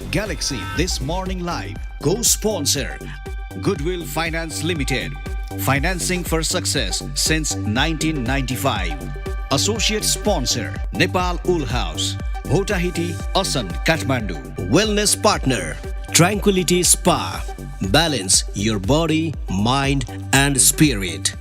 Galaxy This Morning Live, co-sponsor Goodwill Finance Limited, financing for success since 1995. Associate sponsor Nepal Wool House, Bhotahiti, Asan, Kathmandu. Wellness partner Tranquility Spa. Balance your body, mind and spirit.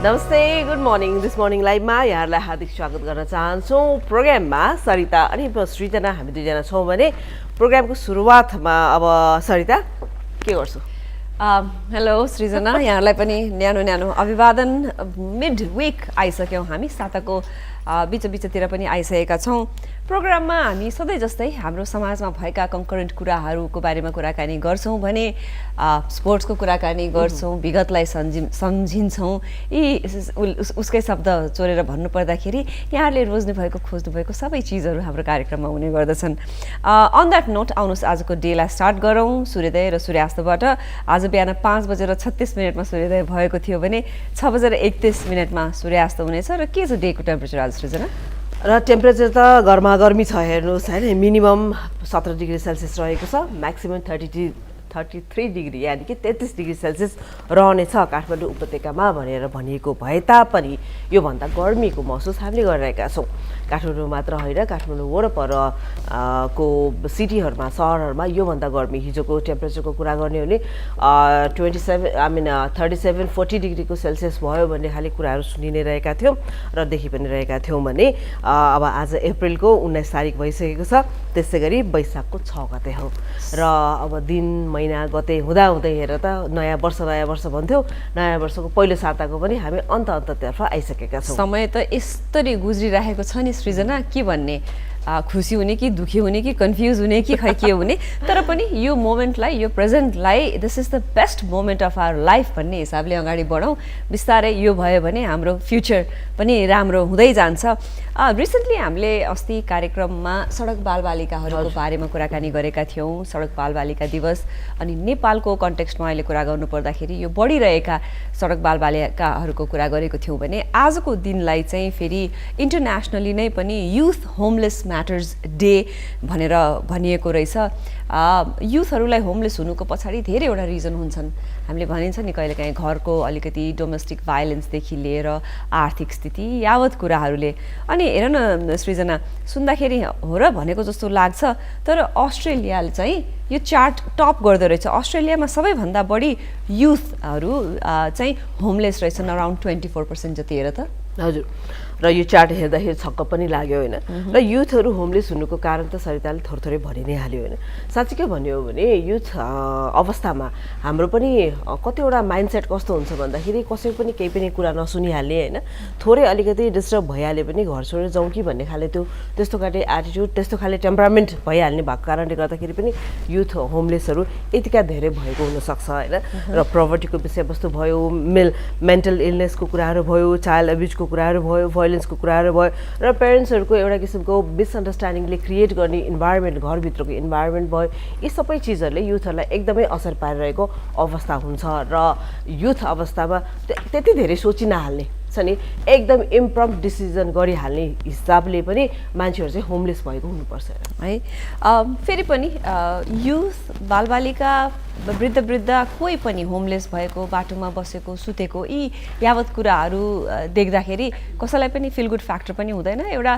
नमस्ते, good morning. This morning लाइभमा यहाँहरूलाई हार्दिक स्वागत गर्न चाहन्छौँ। प्रोग्राममा सरिता अनि सृजना हामी दुईजना छौँ भने प्रोग्रामको सुरुवातमा अब सरिता के गर्छौ? हेलो सृजना, यहाँलाई पनि न्यानो न्यानो अभिवादन। मिड विक आइसक्यौँ हामी, साताको बिचतिर पनि आइसकेका छौँ। प्रोग्राममा हामी सधैँ जस्तै हाम्रो समाजमा भएका कन्करेन्ट कुराहरूको बारेमा कुराकानी गर्छौँ भने स्पोर्ट्सको कुराकानी गर्छौँ, विगतलाई सम्झिन्छौँ। यी उसकै शब्द चोरेर भन्नुपर्दाखेरि यहाँहरूले रोज्नु भएको खोज्नु भएको सबै चिजहरू हाम्रो कार्यक्रममा हुने गर्दछन्। अन द्याट नोट आउनुहोस् आजको डेलाई स्टार्ट गरौँ सूर्योदय र सूर्यास्तबाट। आज बिहान 5:36 सूर्योदय भएको थियो भने 6:31 सूर्यास्त हुनेछ। र के छ डेको टेम्परेचर आज सृजना? र टेम्परेचर त गर्मी छ, हेर्नुहोस् होइन। मिनिमम 17 डिग्री सेल्सियस रहेको छ, म्याक्सिमम 33 डिग्री यानि कि 33 डिग्री सेल्सियस रहनेछ काठमाडौँ उपत्यकामा भनेर भनिएको भए तापनि योभन्दा गर्मीको महसुस हामीले गरिरहेका छौँ। काठमाडौँ मात्र होइन, काठमाडौँ वरपर को सिटीहरूमा, सहरहरूमा योभन्दा गर्मी। हिजोको टेम्परेचरको कुरा गर्ने हो भने 37-40 डिग्रीको सेल्सियस भयो भन्ने खाले कुराहरू सुनि नै रहेका थियौँ र देखि पनि रहेका थियौँ भने अब आज अप्रिलको 19 तारिक भइसकेको छ। त्यसै गरी वैशाखको 6 गते हो र अब दिन महिना गते हुँदाहुँदै हेर त नयाँ वर्ष भन्थ्यो। नयाँ वर्षको पहिलो साताको पनि हामी अन्ततर्फ आइसकेका छौँ। समय त यस्तरी गुज्रिरहेको छ नि सृजना, के भन्ने। खुसी हुने कि दुःखी हुने कि कन्फ्युज हुने कि खै के हुने, तर पनि यो मोमेन्टलाई, यो प्रेजेन्टलाई this is the best moment of our life भन्ने हिसाबले अगाडि बढौँ। बिस्तारै यो भयो भने हाम्रो फ्युचर पनि राम्रो हुँदै जान्छ। रिसेन्टली हामीले अस्ति कार्यक्रममा सडक बालबालिकाहरूको बारेमा कुराकानी गरेका थियौँ, सडक बालबालिका दिवस। अनि नेपालको कन्टेक्स्टमा अहिले कुरा गर्नु पर्दाखेरि यो बढिरहेका सडक बालबालिकाहरूको कुरा गरेको थियौँ भने आजको दिनलाई चाहिँ फेरि इन्टरनेसनली नै पनि युथ होमलेस म्याटर्स डे भनेर भनिएको रहेछ। युथहरूलाई होमलेस हुनुको पछाडि धेरैवटा रिजन हुन्छन्। हामीले भनिन्छ नि कहिलेकाहीँ घरको अलिकति डोमेस्टिक भाइलेन्सदेखि लिएर आर्थिक स्थिति यावत कुराहरूले। अनि हेर न सृजना, सुन्दाखेरि हो र भनेको जस्तो लाग्छ, तर अस्ट्रेलियाले चाहिँ यो चार्ट टप गर्दो रहेछ। अस्ट्रेलियामा सबैभन्दा बढी युथहरू चाहिँ होमलेस रहेछन्, अराउन्ड 24% जति। हेर त। हजुर, र यो चार्ट हेर्दाखेरि छक्क पनि लाग्यो होइन। र युथहरू होमलेस हुनुको कारण त सरिताले थोरै भनि नै हाल्यो होइन। साँच्चीकै भन्यो भने युथ अवस्थामा हाम्रो पनि कतिवटा माइन्डसेट कस्तो हुन्छ भन्दाखेरि कसैको पनि केही पनि कुरा नसुनिहाल्ने होइन, थोरै अलिकति डिस्टर्ब भइहाल्यो भने घर छोडेर जाउँ कि भन्ने खाले त्यस्तो खाले एटिट्युड, त्यस्तो खाले टेम्परामेन्ट भइहाल्ने भएको कारणले गर्दाखेरि पनि युथ होमलेसहरू यतिका धेरै भएको हुनसक्छ होइन। र प्रभर्टीको विषयवस्तु भयो, मेन्टल इलनेसको कुराहरू भयो, चाइल्ड एब्युजको कुराहरू भयो, भाइलेन्सको कुराहरू भयो, र पेरेन्ट्सहरूको एउटा किसिमको मिसअन्डरस्ट्यान्डिङले क्रिएट गर्ने इन्भाइरोमेन्ट, घरभित्रको इन्भाइरोमेन्ट भयो, यी सबै चिजहरूले युथहरूलाई एकदमै असर पारिरहेको अवस्था हुन्छ। र युथ अवस्थामा त्यति धेरै सोचि नहाल्ने छ नि, एकदम इम्प्रम्प्ट डिसिजन गरिहाल्ने हिसाबले पनि मान्छेहरू चाहिँ होमलेस भएको हुनुपर्छ है। फेरि पनि युथ, बालबालिका, वृद्ध कोही पनि होमलेस भएको, बाटोमा बसेको, सुतेको, यी यावत कुराहरू देख्दाखेरि कसैलाई पनि फिल गुड फ्याक्टर पनि हुँदैन। एउटा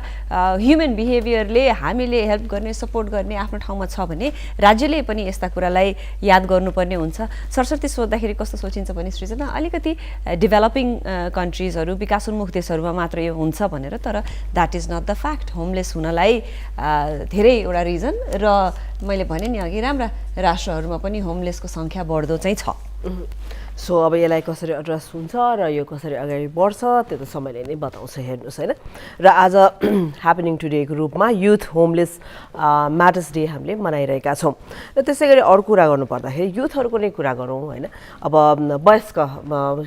ह्युमन बिहेभियरले हामीले हेल्प गर्ने, सपोर्ट गर्ने आफ्नो ठाउँमा छ भने राज्यले पनि यस्ता कुरालाई याद गर्नुपर्ने हुन्छ। सरस्वती सोद्धाखेरि कस्तो सोचिन्छ भने सृजना, अलिकति डेभलपिङ कन्ट्रिजहरू, विकासोन्मुख देशहरूमा मात्र यो हुन्छ भनेर, तर that is not the fact. Homeless हुनलाई धेरैवटा रिजन, र मैले भने नि अघि राम्रा राष्ट्रहरूमा पनि होमलेसको सङ्ख्या बढ्दो चाहिँ छ। सो अब यसलाई कसरी एड्रेस हुन्छ र यो कसरी अगाडि बढ्छ त्यो त समयले नै बताउँछ हेर्नुहोस् होइन र आज ह्यापनिङ टुडेको रूपमा युथ होमलेस म्याटर्स डे हामीले मनाइरहेका छौँ र त्यसै गरी अरू कुरा गर्नुपर्दाखेरि युथहरूको नै कुरा गरौँ होइन अब वयस्क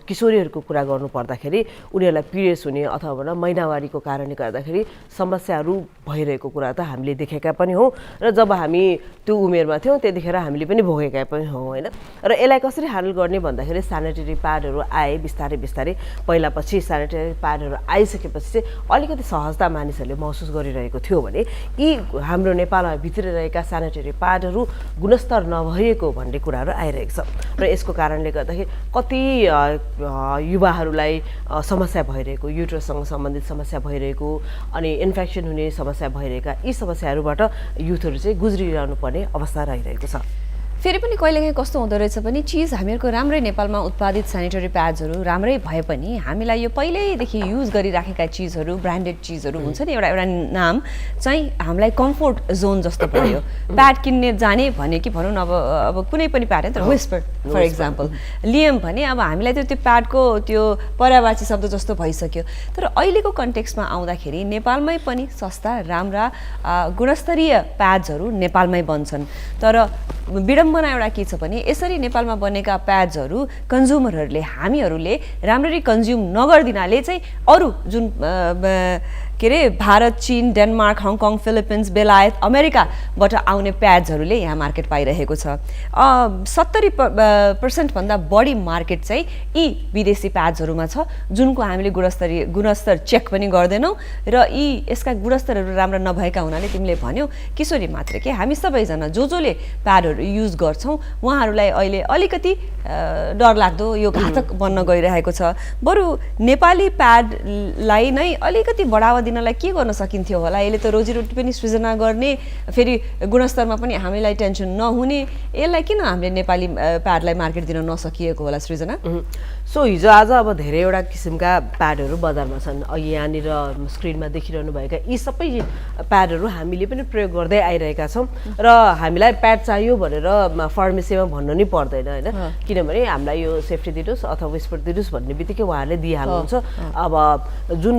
किशोरीहरूको कुरा गर्नुपर्दाखेरि उनीहरूलाई पिरियड्स हुने अथवा महिनावारीको कारणले गर्दाखेरि समस्याहरू भइरहेको कुरा त हामीले देखेका पनि हौँ र जब हामी त्यो उमेरमा थियौँ त्यतिखेर हामीले पनि भोगेका पनि हौँ होइन र यसलाई कसरी ह्यान्डल गर्ने भन्दाखेरि सेनिटरी प्याडहरू आए बिस्तारै बिस्तारै पहिलापछि सेनिटरी प्याडहरू आइसकेपछि चाहिँ अलिकति सहजता मानिसहरूले महसुस गरिरहेको थियो भने यी हाम्रो नेपालमा भित्रिरहेका सेनिटरी प्याडहरू गुणस्तर नभएको भन्ने कुराहरू आइरहेको छ र यसको कारणले गर्दाखेरि कति युवाहरूलाई समस्या भइरहेको युट्रससँग सम्बन्धित समस्या भइरहेको अनि इन्फेक्सन हुने समस्या भइरहेका यी समस्याहरूबाट युथहरू चाहिँ गुज्रिरहनु पर्ने अवस्था रहिरहेको छ फेरि पनि कहिलेकाहीँ कस्तो हुँदो रहेछ भने चिज हामीहरूको राम्रै नेपालमा उत्पादित सेनिटरी प्याड्सहरू राम्रै भए पनि हामीलाई यो पहिल्यैदेखि युज गरिराखेका चिजहरू ब्रान्डेड चिजहरू हुन्छ नि एउटा एउटा नाम चाहिँ हामीलाई कम्फोर्ट जोन जस्तो भयो प्याड किन्ने जाने भने कि भनौँ न अब कुनै पनि प्याड त विस्पर फर इक्जाम्पल लियम भने अब हामीलाई त्यो प्याडको त्यो पर्यावाची शब्द जस्तो भइसक्यो तर अहिलेको कन्टेक्स्टमा आउँदाखेरि नेपालमै पनि सस्ता राम्रा गुणस्तरीय प्याड्सहरू नेपालमै बन्छन् तर विडम्बना एउटा के छ भने यसरी नेपालमा बनेका प्याड्सहरू कन्ज्युमरहरूले हामीहरूले राम्ररी कन्ज्युम नगरिदिनाले चाहिँ अरू जुन के अरे भारत चीन डेनमार्क हङकङ फिलिपिन्स बेलायत अमेरिकाबाट आउने प्याड्सहरूले यहाँ मार्केट पाइरहेको छ 70% भन्दा बढी मार्केट चाहिँ यी विदेशी प्याड्सहरूमा छ जुनको हामीले गुणस्तर चेक पनि गर्दैनौँ र यी यसका गुणस्तरहरू राम्रा नभएका हुनाले तिमीले भन्यौ किशोरी मात्र के हामी सबैजना जसले प्याडहरू युज गर्छौँ उहाँहरूलाई अहिले अलिकति डरलाग्दो यो घातक बन्न गइरहेको छ बरु नेपाली प्याडलाई नै अलिकति बढावा दिनलाई के गर्न सकिन्थ्यो होला यसले त रोजीरोटी पनि सृजना गर्ने फेरि गुणस्तरमा पनि हामीलाई टेन्सन नहुने यसलाई किन हामीले नेपाली प्याडलाई मार्केट दिन नसकिएको होला सृजना सो हिजो आज अब धेरैवटा किसिमका प्याडहरू बजारमा छन् यहाँनिर स्क्रिनमा देखिरहनु भएका यी सबै प्याडहरू हामीले पनि प्रयोग गर्दै आइरहेका छौँ र हामीलाई प्याड चाहियो भनेर फार्मेसीमा भन्नु नै पर्दैन होइन किनभने हामीलाई यो सेफ्टी दिनुहोस् अथवा विस्पर दिनुहोस् भन्ने बित्तिकै उहाँहरूले दिइहाल्नुहुन्छ अब जुन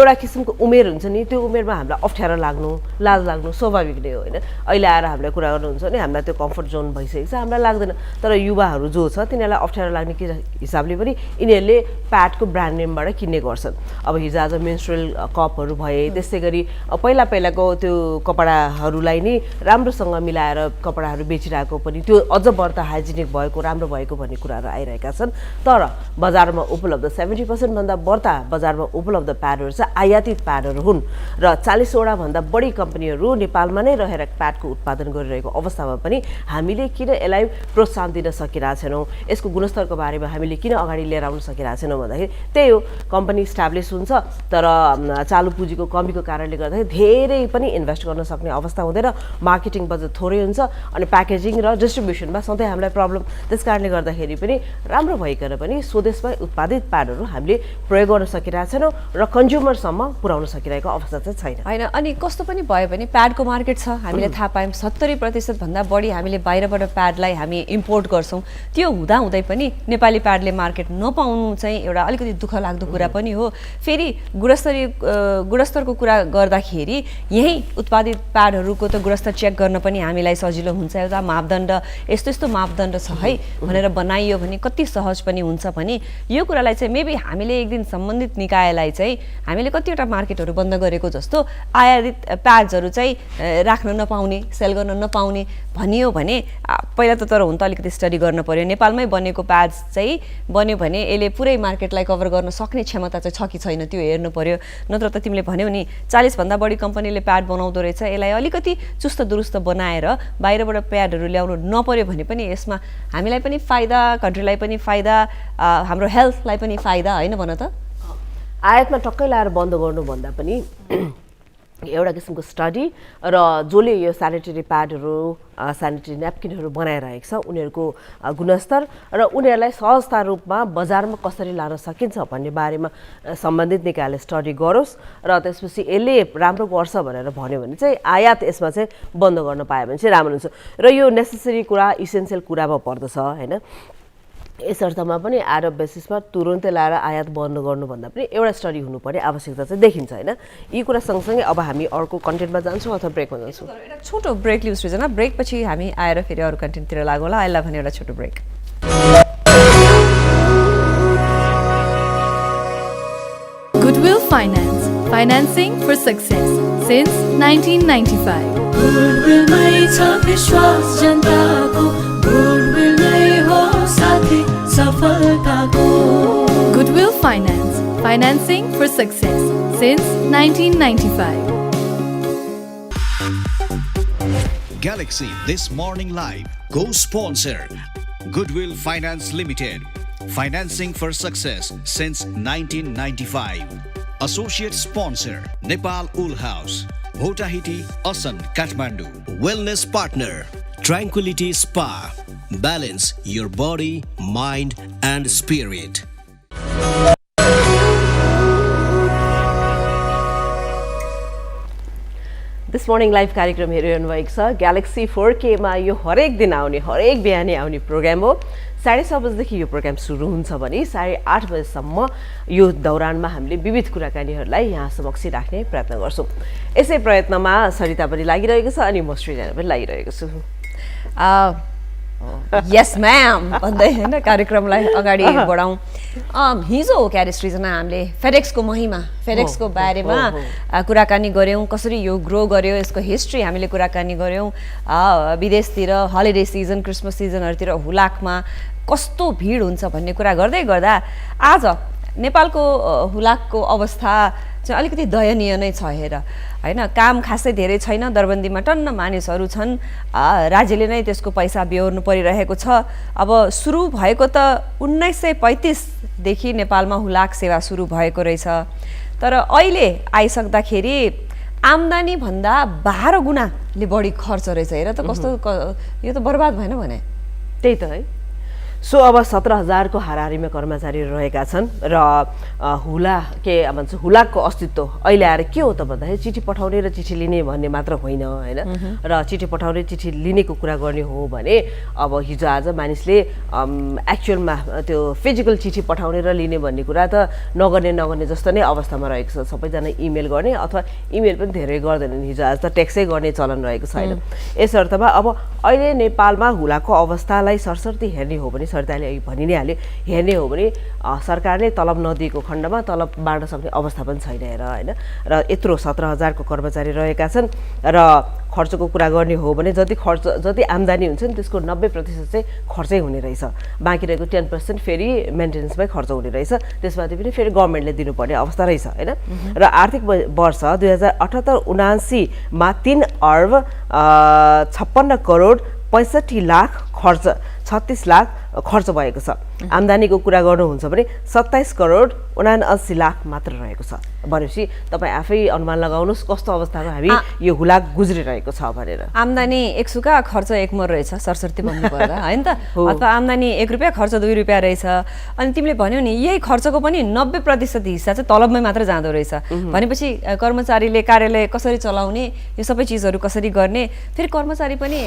एउटा किसिमको उमेर हुन्छ नि त्यो उमेरमा हामीलाई अप्ठ्यारो लाग्नु लाज लाग्नु स्वाभाविक नै हो होइन अहिले आएर हामीलाई कुरा गर्नुहुन्छ भने हामीलाई त्यो कम्फर्ट जोन भइसकेको छ हामीलाई लाग्दैन तर युवाहरू जो छ तिनीहरूलाई अप्ठ्यारो लाग्ने के हिसाबले पनि यिनीहरूले प्याडको ब्रान्ड नेमबाट किन्ने गर्छन् अब हिजो आज मेन्स्ट्रुअल कपहरू भए त्यसै गरी पहिलाको त्यो कपडाहरूलाई नै राम्रोसँग मिलाएर कपडाहरू बेचिरहेको पनि त्यो अझ बढ्ता हाइजिनिक भएको राम्रो भएको भन्ने कुराहरू आइरहेका छन् तर बजारमा उपलब्ध 70% भन्दा बढ्ता बजारमा उपलब्ध प्याडहरू चाहिँ आयातित प्याडहरू हुन् र 40वटा भन्दा बढी कम्पनीहरू नेपालमा नै रहेर प्याडको उत्पादन गरिरहेको अवस्थामा पनि हामीले किन यसलाई प्रोत्साहन दिन सकिरहेको छैनौँ यसको गुणस्तरको बारेमा हामीले किन अगाडि लिएर आउन सकिरहेको छैनौँ भन्दाखेरि त्यही हो कम्पनी इस्टाब्लिस हुन्छ तर चालु पुँजीको कमीको कारणले गर्दाखेरि धेरै पनि इन्भेस्ट गर्न सक्ने अवस्था हुँदैन मार्केटिङ बजेट थोरै हुन्छ अनि प्याकेजिङ र डिस्ट्रिब्युसनमा सधैँ हामीलाई प्रब्लम त्यस कारणले गर्दाखेरि पनि राम्रो भइकन पनि स्वदेशमै उत्पादित प्याडहरू हामीले प्रयोग गर्न सकिरहेको छैनौँ र कन्ज्युमरसम्म पुर्याउन सकिरहेको अवस्था चाहिँ छैन होइन अनि कस्तो पनि भयो भने प्याडको मार्केट छ हामीले थाहा पायौँ 70% भन्दा बढी हामीले बाहिरबाट प्याडलाई हामी इम्पोर्ट गर्छौँ त्यो हुँदाहुँदै पनि नेपाली प्याडले मार्केट नपाउनु चाहिँ एउटा अलिकति दुःख लाग्दो कुरा पनि हो फेरि गुणस्तरको कुरा गर्दाखेरि यही उत्पादित प्याडहरूको त गुणस्तर चेक गर्न पनि हामीलाई सजिलो हुन्छ एउटा मापदण्ड यस्तो यस्तो मापदण्ड छ है भनेर बनाइयो भने कति सहज पनि हुन्छ भने यो कुरालाई चाहिँ मेबी हामीले एक दिन सम्बन्धित निकायलाई चाहिँ हामीले कतिवटा मार्केटहरू बन्द गरेको जस्तो आयातित प्याड्सहरू चाहिँ राख्न नपाउने सेल गर्न नपाउने भनियो भने पहिला त तर हुन त अलिकति स्टडी गर्न पर्यो नेपालमै बनेको प्याड्स चाहिँ बन्यो भने यसले पुरै मार्केटलाई कभर गर्न सक्ने क्षमता चाहिँ छ कि छैन त्यो हेर्नु पर्यो नत्र त तिमीले भन्यौ नि 40 भन्दा बढी कम्पनीले प्याड बनाउँदो रहेछ यसलाई अलिकति चुस्त दुरुस्त बनाएर बाहिरबाट प्याडहरू ल्याउनु नपर्यो भने पनि यसमा हामीलाई पनि फाइदा कन्ट्रीलाई पनि फाइदा हाम्रो हेल्थलाई पनि फाइदा होइन भन त आयातमा टक्कै लाएर बन्द गर्नुभन्दा पनि एउटा किसिमको स्टडी र जसले यो सेनिटरी प्याडहरू सेनिटरी न्यापकिनहरू बनाइरहेको छ उनीहरूको गुणस्तर र उनीहरूलाई सहजता रूपमा बजारमा कसरी लान सकिन्छ भन्ने बारेमा सम्बन्धित निकायले स्टडी गरोस् र त्यसपछि यसले राम्रो गर्छ भनेर भन्यो भने चाहिँ आयात यसमा चाहिँ बन्द गर्न पायो भने चाहिँ राम्रो हुन्छ र यो नेसेसरी कुरा इसेन्सियल कुरामा पर्दछ होइन यस अर्थमा पनि आएर बेसिसमा तुरुन्तै लाएर आयात बन्द गर्नुभन्दा पनि एउटा स्टडी हुनुपर्ने आवश्यकता चाहिँ देखिन्छ होइन। यी कुरा सँगसँगै अब हामी अर्को कन्टेन्टमा जान्छौँ अथवा ब्रेकमा जान्छौँ? एउटा छोटो ब्रेक लिउँ सृजना, ब्रेकपछि हामी आएर फेरि अरू कन्टेन्टतिर लागौँ होला। अहिले भने एउटा छोटो brake. Goodwill Finance, financing for success since 1995. Goodwill mai cha vishwas janta ko, Goodwill mai ho sathi safalta ko. Goodwill Finance, financing for success since 1995. Galaxy This Morning Live co-sponsor Goodwill Finance Limited. Financing for success since 1995. Associate sponsor Nepal Wool House, Bhotahiti, Asan, Kathmandu. Wellness partner Tranquility Spa. Balance your body, mind and spirit. This morning live कार्यक्रम हेरिरहनु भएको छ। Galaxy 4Kमा यो हरेक दिन आउने, हरेक बिहानै आउने प्रोग्राम हो। 6:30 बजेदेखि यो प्रोग्राम सुरु हुन्छ भने 8:30 बजेसम्म यो दौरानमा हामीले विविध कुराकानीहरूलाई यहाँ समक्ष राख्ने प्रयत्न गर्छौँ। यसै प्रयत्नमा सरिता पनि लागिरहेको छ अनि म सृजना पनि लागिरहेको छु। यस म्याम भन्दै होइन कार्यक्रमलाई अगाडि बढाउँ। हिजो हो क्यारे सृजना हामीले फेडेक्सको महिमा, फेडेक्सको बारेमा कुराकानी गऱ्यौँ, कसरी यो ग्रो गर्यो, यसको हिस्ट्री हामीले कुराकानी गऱ्यौँ। विदेशतिर हलिडे सिजन, क्रिसमस सिजनहरूतिर हुलाकमा कस्तो भिड हुन्छ भन्ने कुरा गर्दै गर्दा आज नेपालको हुलाकको अवस्था चाहिँ अलिकति दयनीय नै छ हेर होइन। काम खासै धेरै छैन, दरबन्दीमा टन्न मानिसहरू छन्, राज्यले नै त्यसको पैसा बेहोर्नु परिरहेको छ। अब सुरु भएको त 1935देखि नेपालमा हुलाक सेवा सुरु भएको रहेछ, तर अहिले आइसक्दाखेरि आम्दानी भन्दा 12 गुणाले बढी खर्च रहेछ। हेर त कस्तो, यो त बर्बाद भएन भने? त्यही त है। सो अब 17,000 को हाराहारीमा कर्मचारी रहेका छन् र हुलाकको अस्तित्व अहिले आएर के हो त भन्दाखेरि चिठी पठाउने र चिठी लिने भन्ने मात्र होइन होइन। र चिठी पठाउने चिठी लिनेको कुरा गर्ने हो भने अब हिजो आज मानिसले एक्चुअलमा त्यो फिजिकल चिठी पठाउने र लिने भन्ने कुरा त नगर्ने जस्तो नै अवस्थामा रहेको छ। सबैजना इमेल गर्ने अथवा इमेल पनि धेरै गर्दैनन्। हिजो आज त टेक्सै गर्ने चलन रहेको छैन। यस अर्थमा अब अहिले नेपालमा हुलाकको अवस्थालाई सरसर्ती हेर्ने हो भने, सरकारले अघि भनि नै हाल्यो, हेर्ने हो भने सरकारले तलब नदिएको खण्डमा तलब बाँड्न सक्ने अवस्था पनि छैन हेर होइन। र यत्रो 17,000 को कर्मचारी रहेका छन् र खर्चको कुरा गर्ने हो भने जति आम्दानी हुन्छ नि त्यसको 90% चाहिँ खर्चै हुने रहेछ। बाँकी रहेको 10% फेरि मेन्टेनेन्समै खर्च हुने रहेछ। त्यसमाथि पनि फेरि गभर्मेन्टले दिनुपर्ने अवस्था रहेछ होइन। र आर्थिक वर्ष 2078-79 मा 3 अर्ब 56 करोड 65 लाख खर्च, 36 लाख खर्च भएको छ। आम्दानीको कुरा गर्नुहुन्छ भने 27 करोड 79 लाख मात्र रहेको छ। भनेपछि तपाईँ आफै अनुमान लगाउनुहोस् कस्तो अवस्थामा हामी यो हुलाक गुज्रिरहेको छ भनेर। आम्दानी 1 सुका खर्च 1 मर रहेछ सरसर्ती भन्नुपर्दा होइन त। अथवा आम्दानी 1 रुपियाँ खर्च 2 रुपियाँ रहेछ। अनि तिमीले भन्यौ नि यही खर्चको पनि 90% हिस्सा चाहिँ तलबमै मात्र जाँदो रहेछ। भनेपछि कर्मचारीले कार्यालय कसरी चलाउने, यो सबै चिजहरू कसरी गर्ने, फेरि कर्मचारी पनि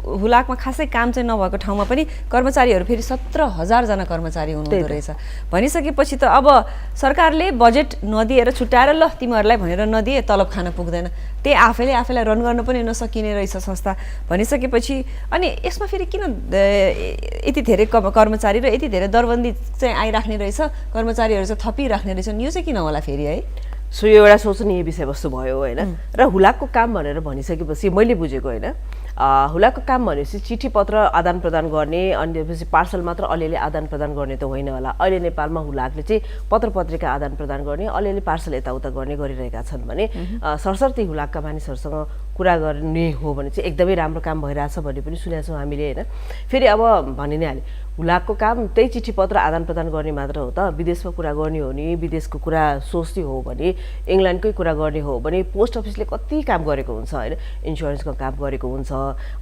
हुलाकमा खासै काम चाहिँ नभएको ठाउँमा पनि कर्मचारीहरू फेरि 17,000 जना कर्मचारी हुनुहुँदो रहेछ। भनिसकेपछि त अब सरकारले बजेट नदिएर छुट्याएर ल तिमीहरूलाई भनेर नदिए तलब खान पुग्दैन, त्यही आफैलाई रन गर्न पनि नसकिने रहेछ संस्था। भनिसकेपछि अनि यसमा फेरि किन यति धेरै कर्मचारी र यति धेरै दरबन्दी चाहिँ आइराख्ने रहेछ, कर्मचारीहरू चाहिँ थपिराख्ने रहेछन्, यो चाहिँ किन होला फेरि है? सो यो एउटा सोच्ने विषयवस्तु भयो होइन। र हुलाकको काम भनेर भनिसकेपछि मैले बुझेको होइन, हुलाकको काम भनेपछि चिठी पत्र आदान प्रदान गर्ने अनि त्यसपछि पार्सल मात्र अलिअलि आदान प्रदान गर्ने त होइन होला। अहिले नेपालमा हुलाकले चाहिँ पत्र पत्रिका आदान प्रदान गर्ने, अलिअलि पार्सल यताउता गर्ने गरिरहेका छन् भने सरसर्ती हुलाकका मानिसहरूसँग कुरा गर्ने हो भने चाहिँ एकदमै राम्रो काम भइरहेछ भन्ने पनि सुनेका छौँ हामीले होइन। फेरि अब भनि नै हालेँ हुलाकको काम त्यही चिठी पत्र आदान प्रदान गर्ने मात्र हो त? विदेशमा कुरा गर्ने हो भने, विदेशको कुरा सोच्ने हो भने, इङ्ल्यान्डकै कुरा गर्ने हो भने पोस्ट अफिसले कति काम गरेको हुन्छ होइन। इन्सुरेन्सको काम गरेको हुन्छ,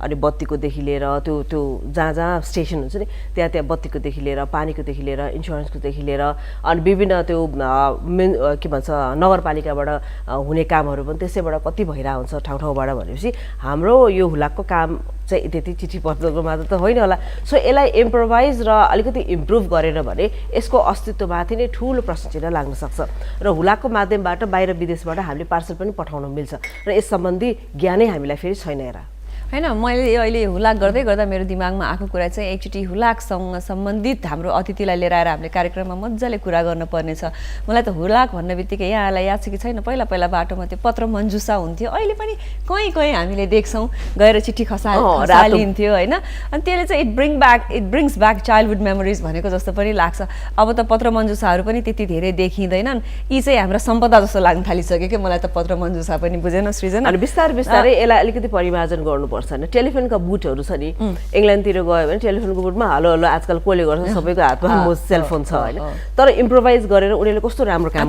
अनि बत्तीकोदेखि लिएर त्यो जहाँ स्टेसन हुन्छ नि त्यहाँ बत्तीकोदेखि लिएर, पानीकोदेखि लिएर, इन्सुरेन्सकोदेखि लिएर अनि विभिन्न त्यो के भन्छ नगरपालिकाबाट हुने कामहरू पनि त्यसैबाट कति भइरहेको हुन्छ ठाउँ ठाउँबाट। भनेपछि हाम्रो यो हुलाकको काम चाहिँ त्यति चिठी पत्रको मात्र त होइन होला सो यसलाई इम्प्रोभाइज र अलिकति इम्प्रुभ गरेन भने यसको अस्तित्वमाथि नै ठुलो प्रश्न चिन्ह लाग्न सक्छ र हुलाकको माध्यमबाट बाहिर विदेशबाट हामीले पार्सल पनि पठाउन मिल्छ र यस सम्बन्धी ज्ञानै हामीलाई फेरि छैन हेर हैन मैले अहिले हुलाक गर्दै गर्दा मेरो दिमागमा आएको कुरा चाहिँ एकचोटि हुलाकसँग सम्बन्धित हाम्रो अतिथिलाई लिएर आएर हामीले कार्यक्रममा मजाले कुरा गर्नुपर्ने छ मलाई त हुलाक भन्ने बित्तिकै यहाँलाई याद छ कि छैन पहिला बाटोमा त्यो पत्र मन्जुसा हुन्थ्यो अहिले पनि कहीँ कहीँ हामीले देख्छौँ गएर चिठी खसालिन्थ्यो होइन अनि त्यसले चाहिँ it brings back childhood memories भनेको जस्तो पनि लाग्छ अब त पत्र मन्जुसाहरू पनि त्यति धेरै देखिँदैनन् यी चाहिँ हाम्रो सम्पदा जस्तो लाग्न थालिसक्यो कि मलाई त पत्र मन्जुसा पनि बुझेन सृजना अनि बिस्तारै यसलाई अलिकति परिमार्जन गर्नुपर्छ टेलिफोनका बुटहरू छ नि इङ्ल्यान्डतिर गयो भने टेलिफोनको बुटमा हलो हलो आजकल कसले गर्छ सबैको हातमा सेलफोन छ होइन तर इम्प्रोभाइज गरेर उनीहरूले कस्तो राम्रो काम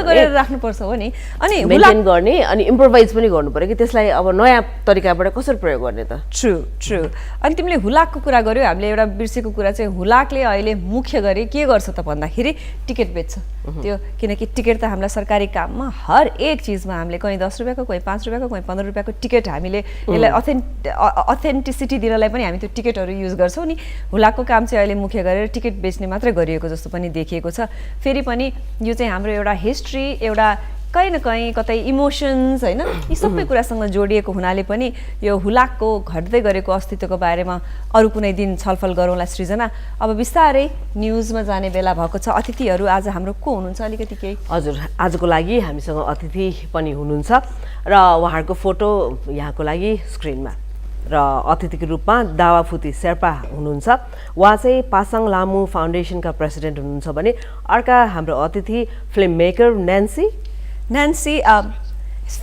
गरेर राख्नुपर्छ हो नि अनि मेन्टेन गर्ने अनि इम्प्रोभाइज पनि गर्नु पर्यो कि त्यसलाई अब नयाँ तरिकाबाट कसरी प्रयोग गर्ने त ट्रु अनि तिमीले हुलाकको कुरा गर्यौ हामीले एउटा बिर्सेको कुरा चाहिँ हुलाकले अहिले मुख्य गरी के गर्छ त भन्दाखेरि टिकट बेच्छ त्यो किनकि टिकट त हामीलाई सरकारी काममा हर एक चिजमा हामीले कहीँ 10 रुपियाँको कहीँ 5 रुपियाँको कहीँ 15 रुपियाँको टिकट हामीले यसलाई अथेन्टिसिटी दिनलाई पनि हामी त्यो टिकटहरू युज गर्छौँ नि हुलाकको काम चाहिँ अहिले मुख्य गरेर टिकट बेच्ने मात्रै गरिएको जस्तो पनि देखिएको छ फेरि पनि यो चाहिँ हाम्रो एउटा हिस्ट्री एउटा कहीँ न कहीँ कतै इमोसन्स होइन यी सबै कुरासँग जोडिएको हुनाले पनि यो हुलाकको घट्दै गरेको अस्तित्वको बारेमा अरू कुनै दिन छलफल गरौँला सृजना अब बिस्तारै न्युजमा जाने बेला भएको छ अतिथिहरू आज हाम्रो को हुनुहुन्छ अलिकति केही हजुर आजको लागि हामीसँग अतिथि पनि हुनुहुन्छ र उहाँहरूको फोटो यहाँको लागि स्क्रिनमा र अतिथिको रूपमा दावाफुती शेर्पा हुनुहुन्छ उहाँ चाहिँ पासाङ लामु फाउन्डेसनका प्रेसिडेन्ट हुनुहुन्छ भने अर्का हाम्रो अतिथि फिल्म मेकर न्यान्सी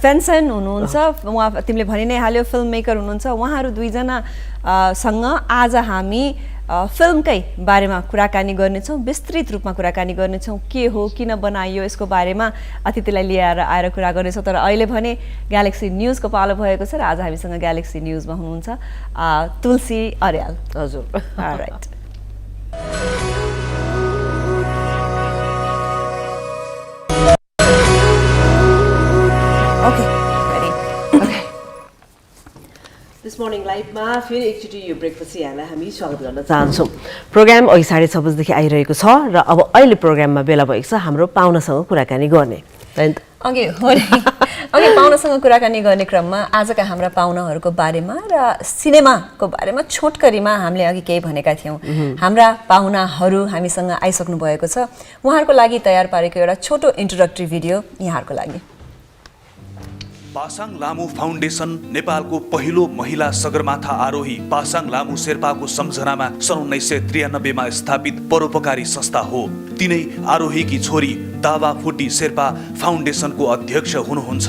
फेन्सन हुनुहुन्छ उहाँ तिमीले भनि नै हाल्यो फिल्म मेकर हुनुहुन्छ उहाँहरू दुईजना सँग आज हामी फिल्मकै बारेमा कुराकानी गर्नेछौँ विस्तृत रूपमा कुराकानी गर्नेछौँ के हो किन बनाइयो यसको बारेमा अतिथिलाई लिएर आएर कुरा गर्नेछौँ तर अहिले भने ग्यालेक्सी न्युजको पालो भएको छ र आज हामीसँग ग्यालेक्सी न्युजमा हुनुहुन्छ तुलसी अर्याल हजुर राइट दिस मर्निङ लाइभमा फेरि एकचोटि यो ब्रेकपछि यहाँलाई हामी स्वागत गर्न चाहन्छौँ प्रोग्राम अघि 6:30 बजेदेखि आइरहेको छ र अब अहिले प्रोग्राममा बेला भएको छ हाम्रो पाहुनासँग कुराकानी गर्ने अघि पाहुनासँग कुराकानी गर्ने क्रममा आजका हाम्रा पाहुनाहरूको बारेमा र सिनेमाको बारेमा छोटकरीमा हामीले अघि केही भनेका थियौँ हाम्रा पाहुनाहरू हामीसँग आइसक्नु भएको छ उहाँहरूको लागि तयार पारेको एउटा छोटो इन्ट्रोडक्टरी भिडियो यहाँहरूको लागि पासाङ लामु फाउन्डेसन नेपालको पहिलो महिला सगरमाथा आरोही पासाङ लामु शेर्पाको सम्झनामा सन् 1993 मा स्थापित परोपकारी संस्था हो तिनै आरोहीकी छोरी दावाफुटी शेर्पा फाउन्डेसनको अध्यक्ष हुनुहुन्छ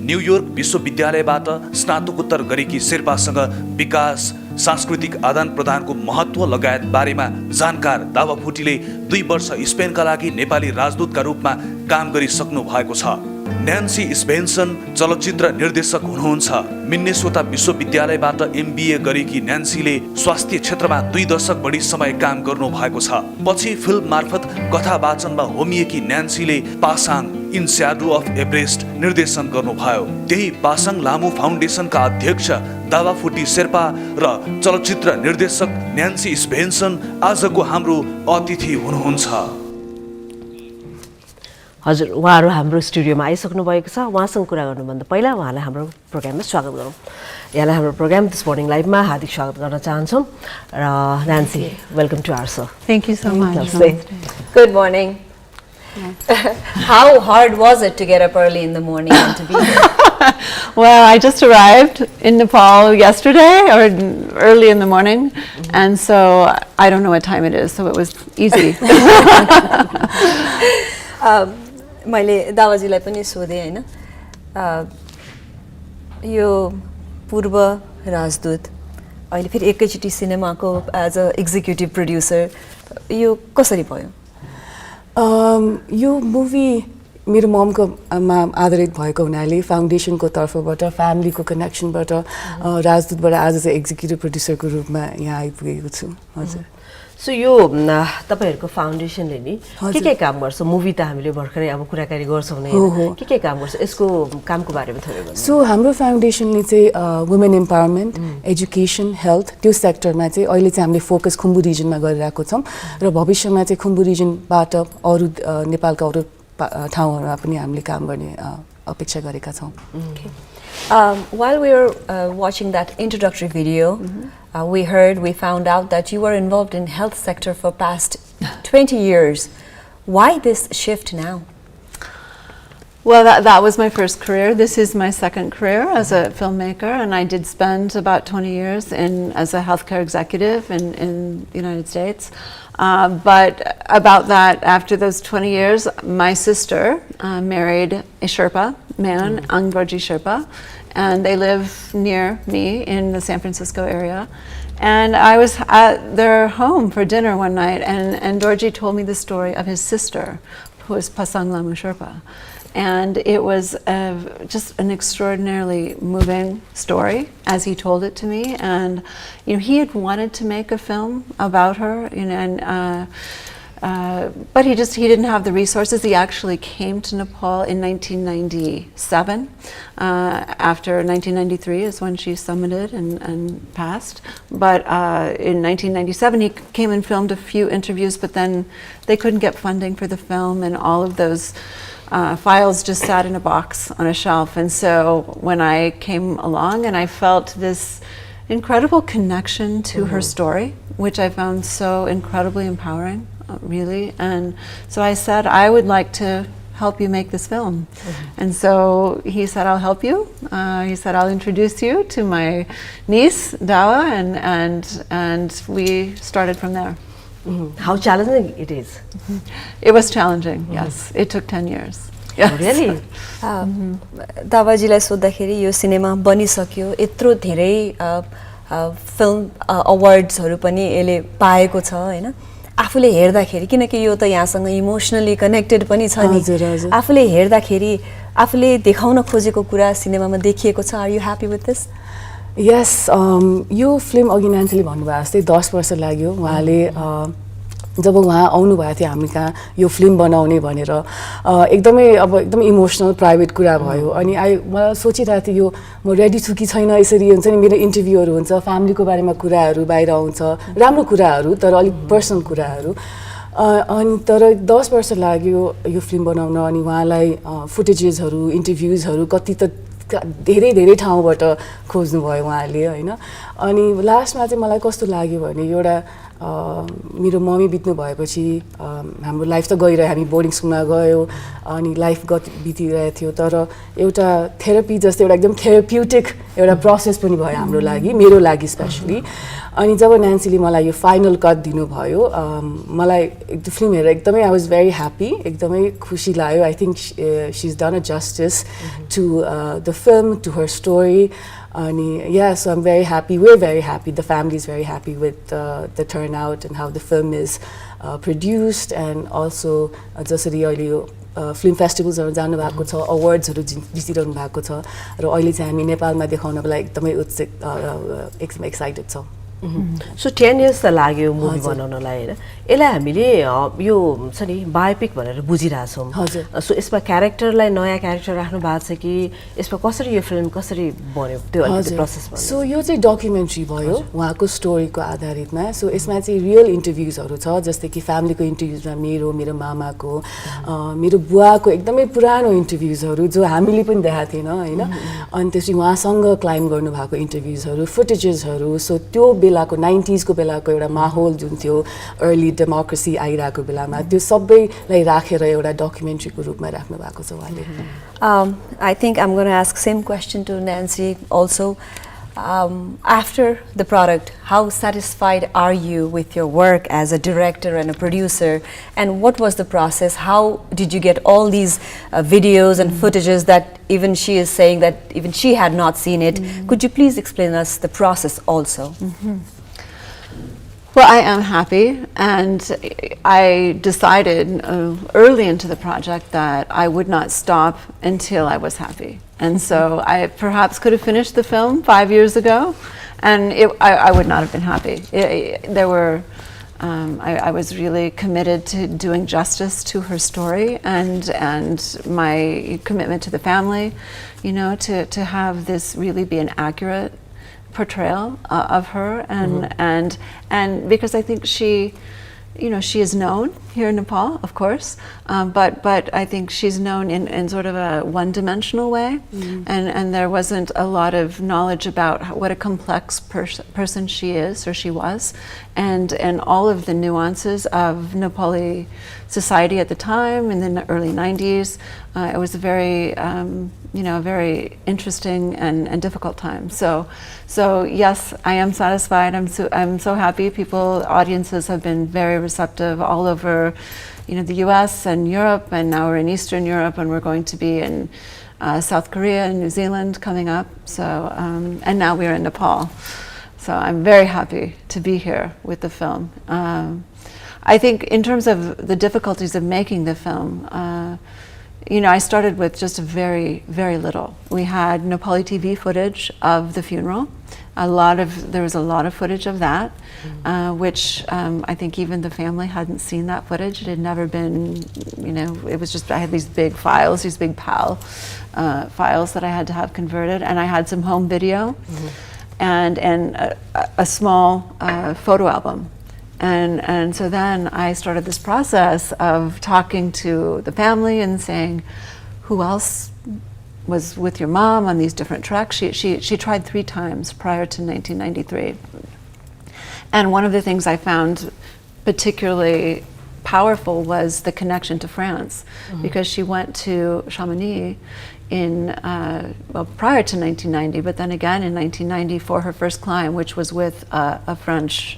न्युयोर्क विश्वविद्यालयबाट स्नातकोत्तर गरेकी शेर्पासँग विकास सांस्कृतिक आदान प्रदानको महत्व लगायत बारेमा जानकार दावाफुटीले 2 वर्ष स्पेनका लागि नेपाली राजदूतका रूपमा काम गरिसक्नु भएको छ न्यान्सी स्पेन्सन चलचित्र निर्देशक हुनुहुन्छ मिन्नेसोटा विश्वविद्यालयबाट MBA गरेकी न्यान्सीले स्वास्थ्य क्षेत्रमा 2 दशक बढी समय काम गर्नु भएको छ पछि फिल्म मार्फत कथा वाचनमा होमिएकी न्यान्सीले Pasang in shadow of Everest निर्देशन गर्नुभयो त्यही पासाङ लामु फाउन्डेसनका अध्यक्ष दावाफुटी शेर्पा र चलचित्र निर्देशक न्यान्सी स्पेन्सन आजको हाम्रो अतिथि हुनुहुन्छ हजुर उहाँहरू हाम्रो स्टुडियोमा आइसक्नु भएको छ उहाँसँग कुरा गर्नुभन्दा पहिला उहाँलाई हाम्रो प्रोग्राममा स्वागत गरौँ यहाँलाई हाम्रो प्रोग्राम दिस मर्निङ लाइभमा हार्दिक स्वागत गर्न चाहन्छौँ र Nancy welcome to our so thank you so much good morning How hard was it to get up early in the morning and to be here? Well, I just arrived in Nepal yesterday or early in the morning, and so I don't know what time it is, so it was easy. मैले दावाजीलाई पनि सोधेँ हैन यो पूर्व राजदूत अहिले फेरि एकैचोटि सिनेमाको एज अ एक्जिक्युटिभ प्रोड्युसर यो कसरी भयो यो मुभी मेरो ममको आधारित भएको हुनाले फाउन्डेसनको तर्फबाट फ्यामिलीको कनेक्सनबाट राजदूतबाट आज चाहिँ एक्जिक्युटिभ प्रोड्युसरको रूपमा यहाँ आइपुगेको छु हजुर सो यो तपाईहरुको फाउन्डेसनले नि के काम गर्छ मुभी त हामीले भर्खरै अब कुराकानी गर्छौं नै के काम गर्छ यसको कामको बारेमा थोरै भन्नु सो हाम्रो फाउन्डेसनले चाहिँ वुमेन एम्पावरमेन्ट एजुकेसन हेल्थ त्यो सेक्टरमा चाहिँ अहिले चाहिँ हामीले फोकस खुम्बु रिजनमा गरिरहेको छौं र भविष्यमा चाहिँ खुम्बु रिजनबाट अरु नेपालका अरु ठाउँहरुमा पनि हामीले काम गर्ने अपेक्षा गरेका छौं While we were watching that introductory video, we found out that you were involved in health sector for past 20 years. Why this shift now? Well, that was my first career. This is my second career as a filmmaker, and I did spend about 20 years as a healthcare executive in the United States. But about that, after those 20 years, my sister married a Sherpa man, Dorji Sherpa, and they live near me in the San Francisco area. And I was at their home for dinner one night, and Dorji told me the story of his sister, who is Pasang Lamu Sherpa. And it was just an extraordinarily moving story as he told it to me. And he had wanted to make a film about her, but he didn't have the resources. He actually came to Nepal in 1997. After 1993 is when she summited and passed. But in 1997 he came and filmed a few interviews, but then they couldn't get funding for the film, and all of those files just sat in a box on a shelf. And so when I came along, and I felt this incredible connection to her story, which I found so incredibly empowering, really. And so I said, I would like to help you make this film. And so he said, I'll help you. He said, I'll introduce you to my niece, Dawa, and we started from there. How challenging it is? It was challenging, yes. It took 10 years. Yes. Really? दावाजीलाई सोध्दाखेरि यो cinema बनिसक्यो यत्रो धेरै film अवार्ड्सहरु पनि यसले पाएको छ हैन आफूले हेर्दाखेरि किनकि यो त यहाँसँग इमोशनली कनेक्टेड पनि छ नि आफूले हेर्दाखेरि आफूले देखाउन खोजेको कुरा सिनेमामा देखिएको छ are you happy with this yes यो फिल्म अघि नान्सीले भन्नुभयो जस्तै 10 वर्ष लाग्यो उहाँले जब उहाँ आउनु भएको थियो हामी कहाँ यो फिल्म बनाउने भनेर एकदमै इमोसनल प्राइभेट कुरा भयो अनि मलाई सोचिरहेको थिएँ यो म रेडी छु कि छैन यसरी हुन्छ नि मेरो इन्टरभ्यूहरु हुन्छ फ्यामिलीको बारेमा कुराहरु बाहिर आउँछ राम्रो कुराहरु तर अलि पर्सनल कुराहरु अनि तर 10 वर्ष लाग्यो यो फिल्म बनाउन अनि उहाँलाई फुटेजेसहरु इन्टरभ्यूजहरु कति त धेरै ठाउँबाट खोज्नु भयो उहाँले हैन अनि लास्टमा चाहिँ मलाई कस्तो लाग्यो भने एउटा मेरो मम्मी बित्नु भएपछि हाम्रो लाइफ त गइरह्यो हामी बोर्डिङ स्कुलमा गयो अनि लाइफ बितिरहेको थियो तर एउटा थेरापी जस्तो एउटा एकदम थेराप्युटिक एउटा प्रोसेस पनि भयो हाम्रो लागि मेरो लागि स्पेशली अनि जब नान्सीले मलाई यो फाइनल कट दिनुभयो मलाई फिल्म हेरेर एकदमै आई वाज भेरी ह्याप्पी एकदमै खुसी लाग्यो I think she is done a justice to the film to her story and yeah, so I'm very happy. We're very happy. The family is very happy with the turnout and how the film is produced, and also जसरी अहिले film फेस्टिभल्सहरु जानु भएको छ अवार्ड्सहरु जितिरहनु भएको छ र अहिले चाहिँ हामी नेपालमा देखाउनको लागि एकदमै उत्सुक एकदमै एक्साइटेड छौं सो 10 इयर्स त लाग्यो मुभी बनाउनलाई हैन यसलाई हामीले यो छ नि बायोपिक भनेर बुझिराछौं सो यसमा क्यारेक्टरलाई नयाँ क्यारेक्टर राख्नु भएको छ कि यसमा कसरी यो फिल्म कसरी बन्यो त्यो अलिकति प्रोसेस भन्नु सो यो चाहिँ डकुमेन्ट्री भयो उहाँको स्टोरीको आधारितमा सो यसमा चाहिँ रियल इन्टरभ्यूजहरु छ जस्तै कि फ्यामिलीको इन्टरभ्यूजमा मेरो मामाको मेरो बुवाको एकदमै पुरानो इन्टरभ्यूजहरु जो हामीले पनि देखाएको थिएन हैन अनि त्यसपछि उहाँसँग क्लाइम गर्नु भएको इन्टरभ्यूजहरु फुटेजेसहरु सो त्यो बेलाको 90s को बेलाको एउटा माहौल जुन थियो अर्ली डेमोक्रेसी आइराको बेलामा त्यो सबैलाई राखेर एउटा डकुमेन्ट्रीको रूपमा राख्नु भएको छ उहाँले I think I'm going to ask same question to Nancy also. After the product, how satisfied are you with your work as a director and a producer, and what was the process? How did you get all these videos and footages that even she is saying that even she had not seen it? Could you please explain us the process also? Well, I am happy, and I decided early into the project that I would not stop until I was happy. And so I perhaps could have finished the film 5 years ago, and I would not have been happy. There were I was really committed to doing justice to her story and my commitment to the family, you know, to have this really be an accurate portrayal of her, and because I think she, you know, she is known here in Nepal, of course, but I think she's known in sort of a one-dimensional way, and there wasn't a lot of knowledge about what a complex person she is or she was, and all of the nuances of Nepali society at the time in the early 90s. It was a very, you know, a very interesting and difficult time. So yes, I am satisfied. I'm so happy. Audiences have been very receptive all over, you know, the U.S. and Europe, and now we're in Eastern Europe, and we're going to be in South Korea and New Zealand coming up. So and now we're in Nepal. So I'm very happy to be here with the film. I think in terms of the difficulties of making the film, you know, I started with just very, very little. We had Nepali TV footage of the funeral. There was a lot of footage of that, which I think even the family hadn't seen that footage. It had never been, you know, it was just, I had these big files, these big PAL files that I had to have converted, and I had some home video and a small photo album. And so then I started this process of talking to the family and saying, who else was with your mom on these different tracks? She tried 3 times prior to 1993. And one of the things I found particularly powerful was the connection to France, because she went to Chamonix prior to 1990, but then again in 1990 for her first climb, which was with a French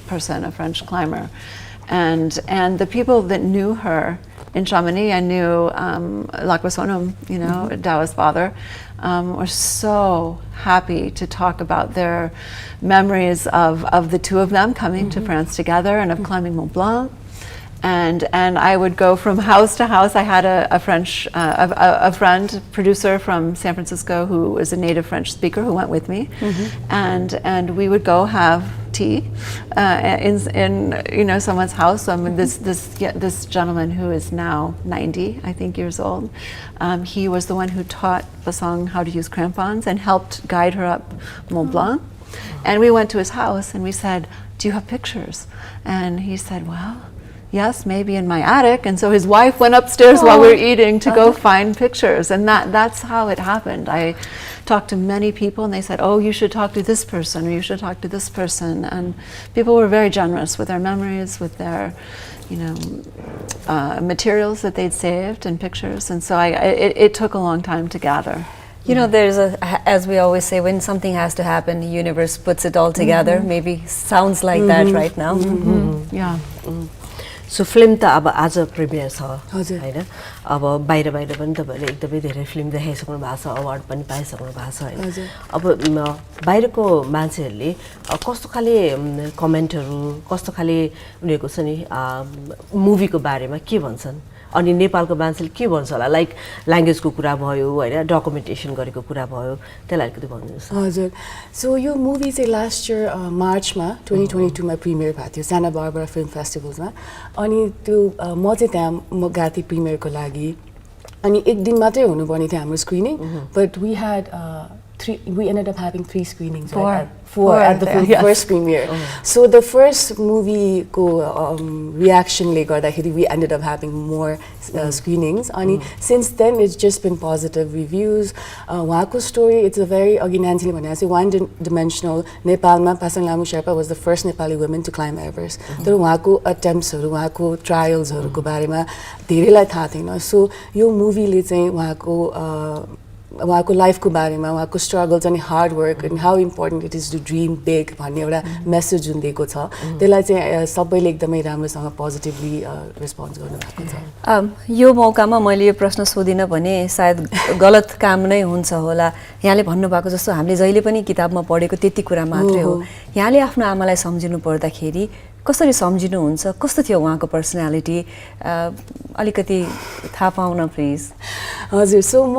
person, a French climber, and the people that knew her in Chamonix, I knew Lakwasonam, you know, Dawa's father, were so happy to talk about their memories of the two of them coming to France together and of climbing Mont Blanc. And I would go from house to house. I had a friend, producer from San Francisco, who was a native French speaker, who went with me, and we would go have tea in you know, someone's house. I mean, this gentleman who is now 90, I think, years old. He was the one who taught Basang how to use crampons and helped guide her up Mont Blanc. And we went to his house and we said, "Do you have pictures?" And he said, "Well, yes, maybe in my attic." And so his wife went upstairs while we were eating to go find pictures. And that's how it happened. I talked to many people and they said, "Oh, you should talk to this person, or you should talk to this person." And people were very generous with their memories, with their, you know, materials that they'd saved and pictures. And so it took a long time to gather. You know, there's as we always say, when something has to happen, the universe puts it all together. Maybe sounds like that right now. Yeah. So film त अब आज premier छ हजुर। हैन, अब बाहिर पनि तपाईँले एकदमै धेरै फिल्म देखाइसक्नु भएको छ, अवार्ड पनि पाइसक्नु भएको छ हैन। अब बाहिरको मान्छेहरूले कस्तो खाले कमेन्टहरू, कस्तो खाले उनीहरूको छ नि मुभीको बारेमा के भन्छन्, अनि नेपालको मान्छेले के भन्छ होला, लाइक ल्याङ्ग्वेजको कुरा भयो हैन, डकुमेन्टेसन गरेको कुरा भयो, त्यसलाई अलिकति भनिदिनुहोस्। हजुर, सो यो मुभी चाहिँ लास्ट इयर मार्चमा 2022 मा प्रिमियर भएको थियो साना बारबरा फिल्म फेस्टिभल्समा। अनि त्यो म चाहिँ त्यहाँ गएको थिएँ प्रिमियरको लागि, अनि एक दिन मात्रै हुनुपर्ने थियो हाम्रो screening, but we ended up having 3 screenings. Four at the first premiere. So the first movie reaction we ended up having more screenings. And since then it's just been positive reviews. Wako's story, it's a very one-dimensional. Nepalma, Pasang Lamu Sherpa was the first Nepali woman to climb Everest. There Wako attempts, Wako trials, so your movie le चाहिँ उहाँको लाइफको बारेमा, उहाँको struggles अनि hard work and how important it is to dream big भन्ने एउटा message जुन दिएको छ, त्यसलाई चाहिँ सबैले एकदमै राम्रोसँग पोजिटिभली रेस्पोन्स गर्नुभएको छ। यो मौकामा मैले यो प्रश्न सोधिनँ भने सायद गलत काम नै हुन्छ होला। यहाँले भन्नुभएको जस्तो हामीले जहिले पनि किताबमा पढेको त्यति कुरा मात्रै हो। यहाँले आफ्नो आमालाई सम्झिनु पर्दाखेरि कसरी सम्झिनुहुन्छ, कस्तो थियो उहाँको पर्सनालिटी, अलिकति थाहा पाउन प्लिज। हजुर, सो म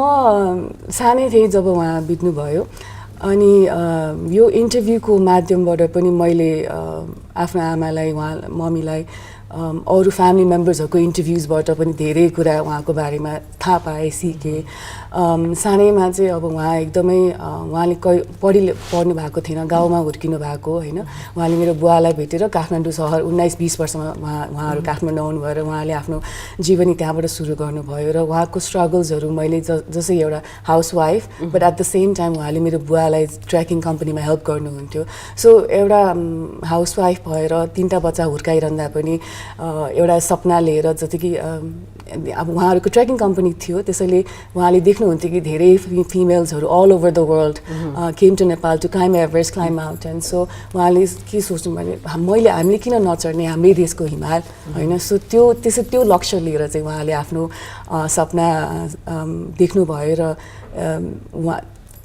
सानै थिएँ जब उहाँ बित्नुभयो। अनि यो इन्टरभ्यूको माध्यमबाट पनि मैले आफ्नो आमालाई मम्मीलाई अरू फ्यामिली मेम्बर्सहरूको इन्टरभ्युजबाट पनि धेरै कुरा उहाँको बारेमा थाहा पाएँ सिकेँ सानैमा चाहिँ अब उहाँ एकदमै उहाँले पढ्नु भएको थिएन गाउँमा हुर्किनु भएको होइन उहाँले मेरो बुवालाई भेटेर काठमाडौँ सहर 19-20 वर्षमा उहाँहरू काठमाडौँ आउनुभयो र उहाँले आफ्नो जीवनी त्यहाँबाट सुरु गर्नुभयो र उहाँको स्ट्रगल्सहरू मैले जस्तै एउटा housewife but at the same time उहाँले मेरो बुवालाई ट्रेकिङ कम्पनीमा हेल्प गर्नुहुन्थ्यो सो एउटा हाउसवाइफ भएर 3टा बच्चा हुर्काइरहँदा पनि एउटा सपना लिएर जति कि अब उहाँहरूको ट्रेकिङ कम्पनी थियो त्यसैले उहाँले देख्नुहुन्थ्यो कि धेरै फिमेल्सहरू all over the world came to Nepal to climb Everest climb mountain so उहाँले के सोच्नु भने हामीले किन नचढ्ने हाम्रै देशको हिमाल होइन सो त्यो लक्ष्य लिएर चाहिँ उहाँले आफ्नो सपना देख्नुभयो र उहाँ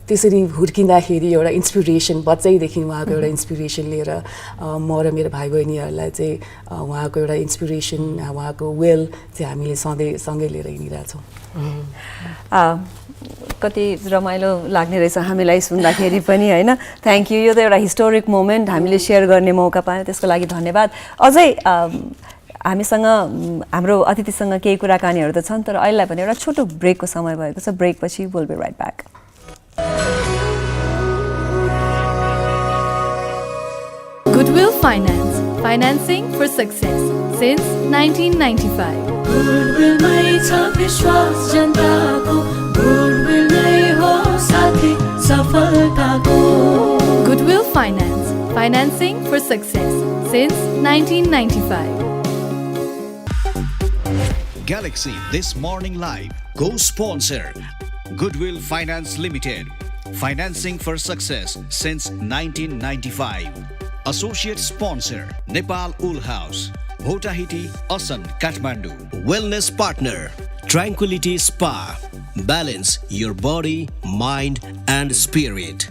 त्यसरी हुर्किँदाखेरि एउटा इन्सपिरेसन बच्चैदेखि उहाँको एउटा इन्सपिरेसन लिएर म र मेरो भाइ बहिनीहरूलाई चाहिँ उहाँको एउटा इन्सपिरेसन उहाँको वेल चाहिँ हामीले सधैँ सँगै लिएर हिँडिरहेछौँ कति रमाइलो लाग्ने रहेछ हामीलाई सुन्दाखेरि पनि होइन थ्याङ्क यू यो त एउटा हिस्टोरिक मोमेन्ट हामीले सेयर गर्ने मौका पायौँ त्यसको लागि धन्यवाद अझै हामीसँग हाम्रो अतिथिसँग केही कुराकानीहरू त छन् तर अहिलेलाई भने एउटा छोटो ब्रेकको समय भएको छ ब्रेकपछि will be right back Goodwill Finance, financing for success since 1995. Goodwill mai cha vishwas janta ko Goodwill nai ho sathi safalta ko Goodwill Finance, financing for success since 1995. Galaxy This Morning Live co-sponsor Goodwill Finance Limited, financing for success since 1995. Associate sponsor Nepal Wool House, Bhotahiti, Asan, Kathmandu. Wellness partner Tranquility Spa. Balance your body, mind and spirit.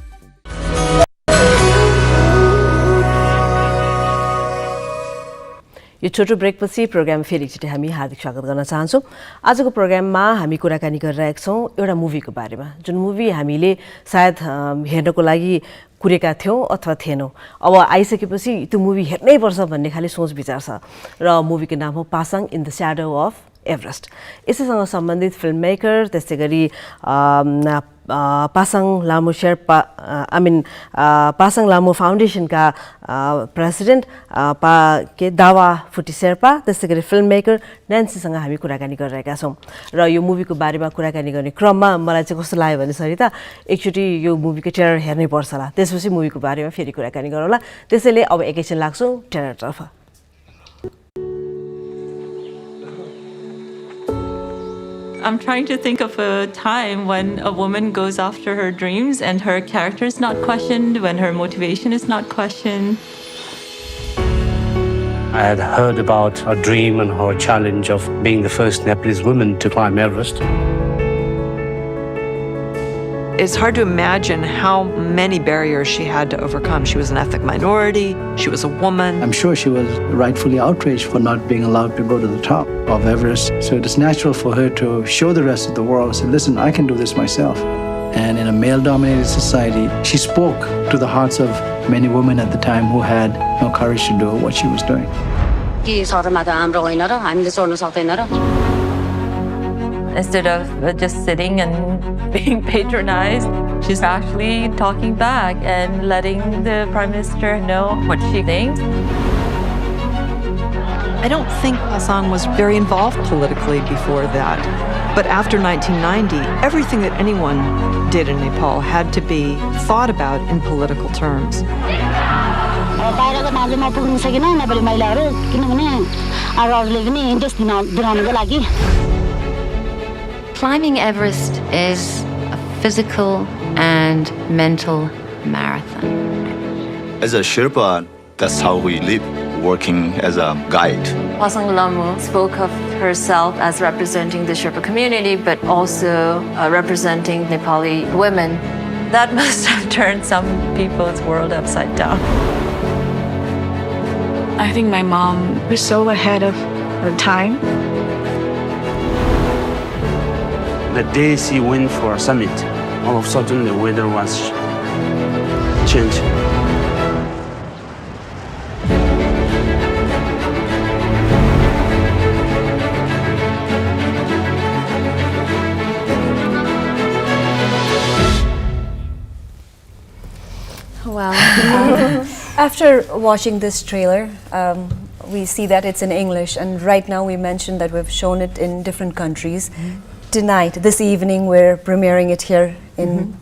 यो छोटो ब्रेकपछि programme फेरि एकचोटि हामी हार्दिक स्वागत गर्न चाहन्छौँ आजको प्रोग्राममा हामी कुराकानी गरिरहेका छौँ एउटा मुभीको बारेमा जुन मुभी हामीले सायद हेर्नको लागि कुरेका थियौँ अथवा थिएनौँ अब आइसकेपछि त्यो मुभी हेर्नै पर्छ भन्ने खालि सोच विचार छ र मुभीको नाम हो Pasang in the shadow of Everest यसैसँग सम्बन्धित फिल्म मेकर त्यसै गरी पासाङ लामो शेर्पा पासाङ लामो फाउन्डेसनका प्रेसिडेन्ट दावा फुटी शेर्पा त्यसै गरी फिल्म मेकर न्यान्सीसँग हामी कुराकानी गरिरहेका छौँ र यो मुभीको बारेमा कुराकानी गर्ने क्रममा मलाई चाहिँ कस्तो लाग्यो भने सरिता एकचोटि यो मुभीको ट्रेलर हेर्नै पर्छ होला त्यसपछि मुभीको बारेमा फेरि कुराकानी गरौँला त्यसैले अब एकैछिन लाग्छौँ ट्रेलरतर्फ I'm trying to think of a time when a woman goes after her dreams and her character is not questioned, when her motivation is not questioned. I had heard about her dream and her challenge of being the first Nepalese woman to climb Everest. It's hard to imagine how many barriers she had to overcome. She was an ethnic minority, she was a woman. I'm sure she was rightfully outraged for not being allowed to go to the top of Everest. So it is natural for her to show the rest of the world, say, listen, I can do this myself. And in a male-dominated society, she spoke to the hearts of many women at the time who had no courage to do what she was doing. Instead of just sitting and being patronized, she's actually talking back and letting the Prime Minister know what she thinks. I don't think Pasang was very involved politically before that. But after 1990, everything that anyone did in Nepal had to be thought about in political terms. Climbing Everest is a physical and mental marathon. As a Sherpa, that's how we live, working as a guide. Pasang Lamu spoke of herself as representing the Sherpa community, but also representing Nepali women. That must have turned some people's world upside down. I think my mom was so ahead of her time. The day she went for a summit, all of a sudden the weather was change. Wow. After watching this trailer, we see that it's in English, and right now we mentioned that we've shown it in different countries. Tonight, this evening, we're premiering it here in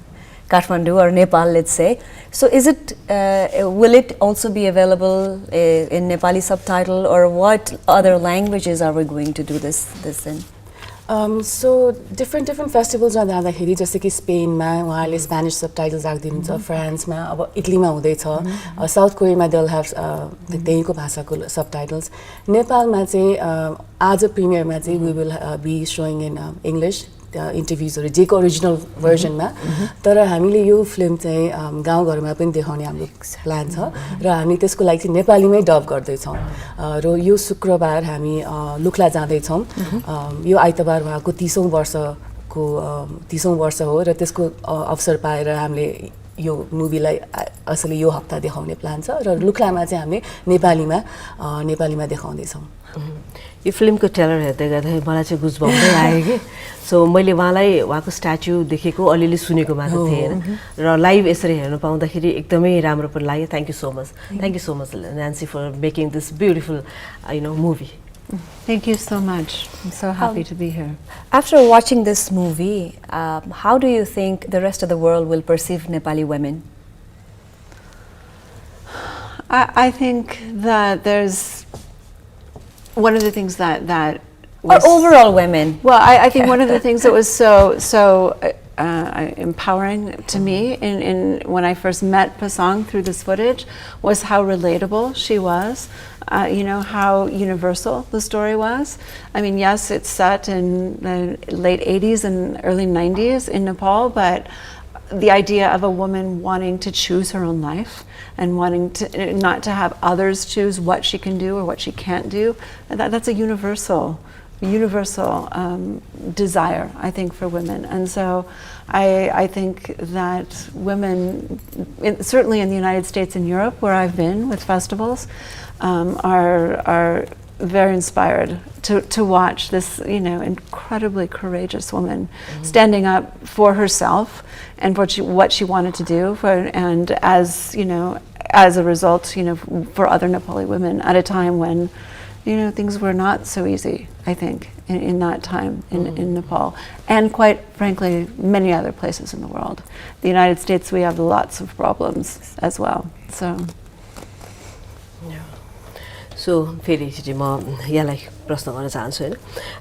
Kathmandu or Nepal, let's say. So is it, will it also be available in Nepali subtitle, or what other languages are we going to do this in? So different festivals जाँदाखेरि जस्तै कि स्पेनमा उहाँले Spanish subtitles राखिदिनुहुन्छ, फ्रान्समा, अब इटलीमा हुँदैछ, south कोरियामा they will have त्यहीँको भाषाको सबटाइटल्स. नेपालमा चाहिँ आज प्रिमियरमा चाहिँ we will be showing in English इन्टरभ्युजहरू जेको ओरिजिनल भर्जनमा. तर हामीले यो फिल्म चाहिँ गाउँघरमा पनि देखाउने हाम्रो प्लान छ र हामी त्यसको लागि चाहिँ नेपालीमै डब गर्दैछौँ. र यो शुक्रबार हामी लुक्ला जाँदैछौँ. यो आइतबार उहाँको 30औं वर्ष हो र त्यसको अवसर पाएर हामीले यो मुभीलाई असली यो हप्ता देखाउने प्लान छ र लुक्लामा चाहिँ हामीले नेपालीमा देखाउँदैछौँ. यो फिल्मको ट्रेलर हेर्दै गर्दाखेरि मलाई चाहिँ गुजबम्पै आयो कि. सो मैले उहाँको स्ट्याच्यु देखेको अलिअलि सुनेको मात्र थिएँ र लाइभ यसरी हेर्नु पाउँदाखेरि एकदमै राम्रो पनि लाग्यो. Thank you so much Nancy for making this beautiful movie. Thank you so much. I'm so happy to be here. After watching this movie, how do you think the rest of the world will perceive Nepali women? I think that there's one of the things that or overall women. Well, I think one of the things that was so empowering to me in when I first met Pasang through this footage was how relatable she was. How universal the story was. I mean, yes, it's set in the late 80s and early 90s in Nepal, but the idea of a woman wanting to choose her own life and wanting to not to have others choose what she can do or what she can't do, that's a universal desire, I think, for women. And so I think that women, certainly in the United States and Europe, where I've been with festivals, are very inspired to watch this, incredibly courageous woman standing up for herself and what she wanted to do, and as a result, for other Nepali women at a time when, things were not so easy, I think, in that time in Nepal, and quite frankly, many other places in the world. The United States, we have lots of problems as well. So फेरि एकचोटि म यहाँलाई प्रश्न गर्न चाहन्छु होइन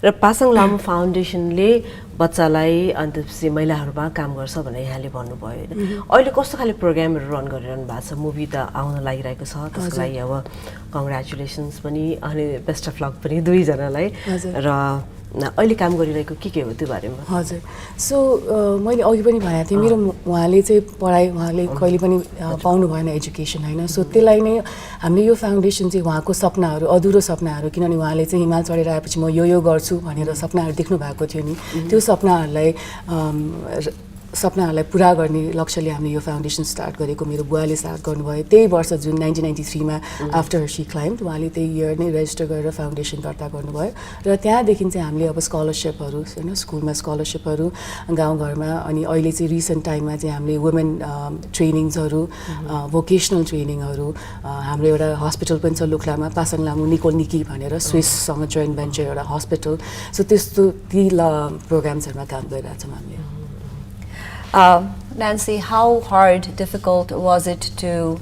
र पासाङ लामो फाउन्डेसनले बच्चालाई अनि त्यसपछि महिलाहरूमा काम गर्छ भनेर यहाँले भन्नुभयो होइन अहिले कस्तो खाले प्रोग्रामहरू रन गरिरहनु भएको छ मुभी त आउन लागिरहेको छ त्यसको लागि अब कङ्ग्रेचुलेसन्स पनि अनि बेस्ट अफ लक पनि दुईजनालाई र अहिले काम गरिरहेको के हो त्यो बारेमा हजुर सो मैले अघि पनि भनेको थिएँ मेरो उहाँले चाहिँ पढाइ उहाँले कहिले पनि पाउनु भएन एजुकेसन होइन सो त्यसलाई नै हामीले यो फाउन्डेसन चाहिँ उहाँको सपनाहरू अधुरो सपनाहरू किनभने उहाँले चाहिँ हिमाल चढेर आएपछि म यो गर्छु भनेर सपनाहरू देख्नु भएको थियो नि त्यो सपनाहरूलाई पुरा गर्ने लक्ष्यले हामीले यो फाउन्डेसन स्टार्ट गरेको मेरो बुवाले स्टार्ट गर्नुभयो त्यही वर्ष जुन 1993 मा आफ्टर शी क्लाइम्ड उहाँले त्यही इयर नै रेजिस्टर गरेर फाउन्डेसन दर्ता गर्नुभयो र त्यहाँदेखि चाहिँ हामीले अब स्कलरसिपहरू होइन स्कुलमा स्कलरसिपहरू गाउँघरमा अनि अहिले चाहिँ रिसेन्ट टाइममा चाहिँ हामीले वुमेन ट्रेनिङ्सहरू भोकेसनल ट्रेनिङहरू हाम्रो एउटा हस्पिटल पनि छ लुक्लामा पासाङ लामु निकी भनेर स्विससँग जोइन्ट भेन्चर एउटा हस्पिटल सो त्यस्तो ती प्रोग्राम्सहरूमा काम गरिरहेछौँ हामीले Nancy, how hard, difficult was it to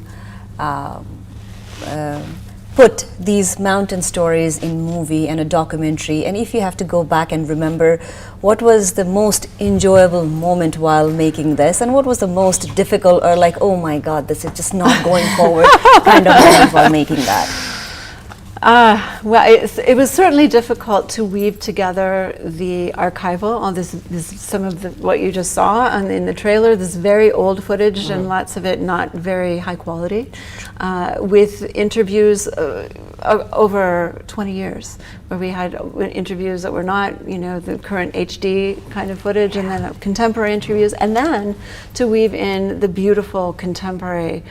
put these mountain stories in movie and a documentary? And if you have to go back and remember, what was the most enjoyable moment while making this? And what was the most difficult or like, oh my God, this is just not going forward kind of moment while making that? Well, it was certainly difficult to weave together the archival on this some of what you just saw in the trailer, this very old footage and lots of it not very high quality, with interviews over 20 years, where we had interviews that were not, the current HD kind of footage, and then contemporary interviews, and then to weave in the beautiful contemporary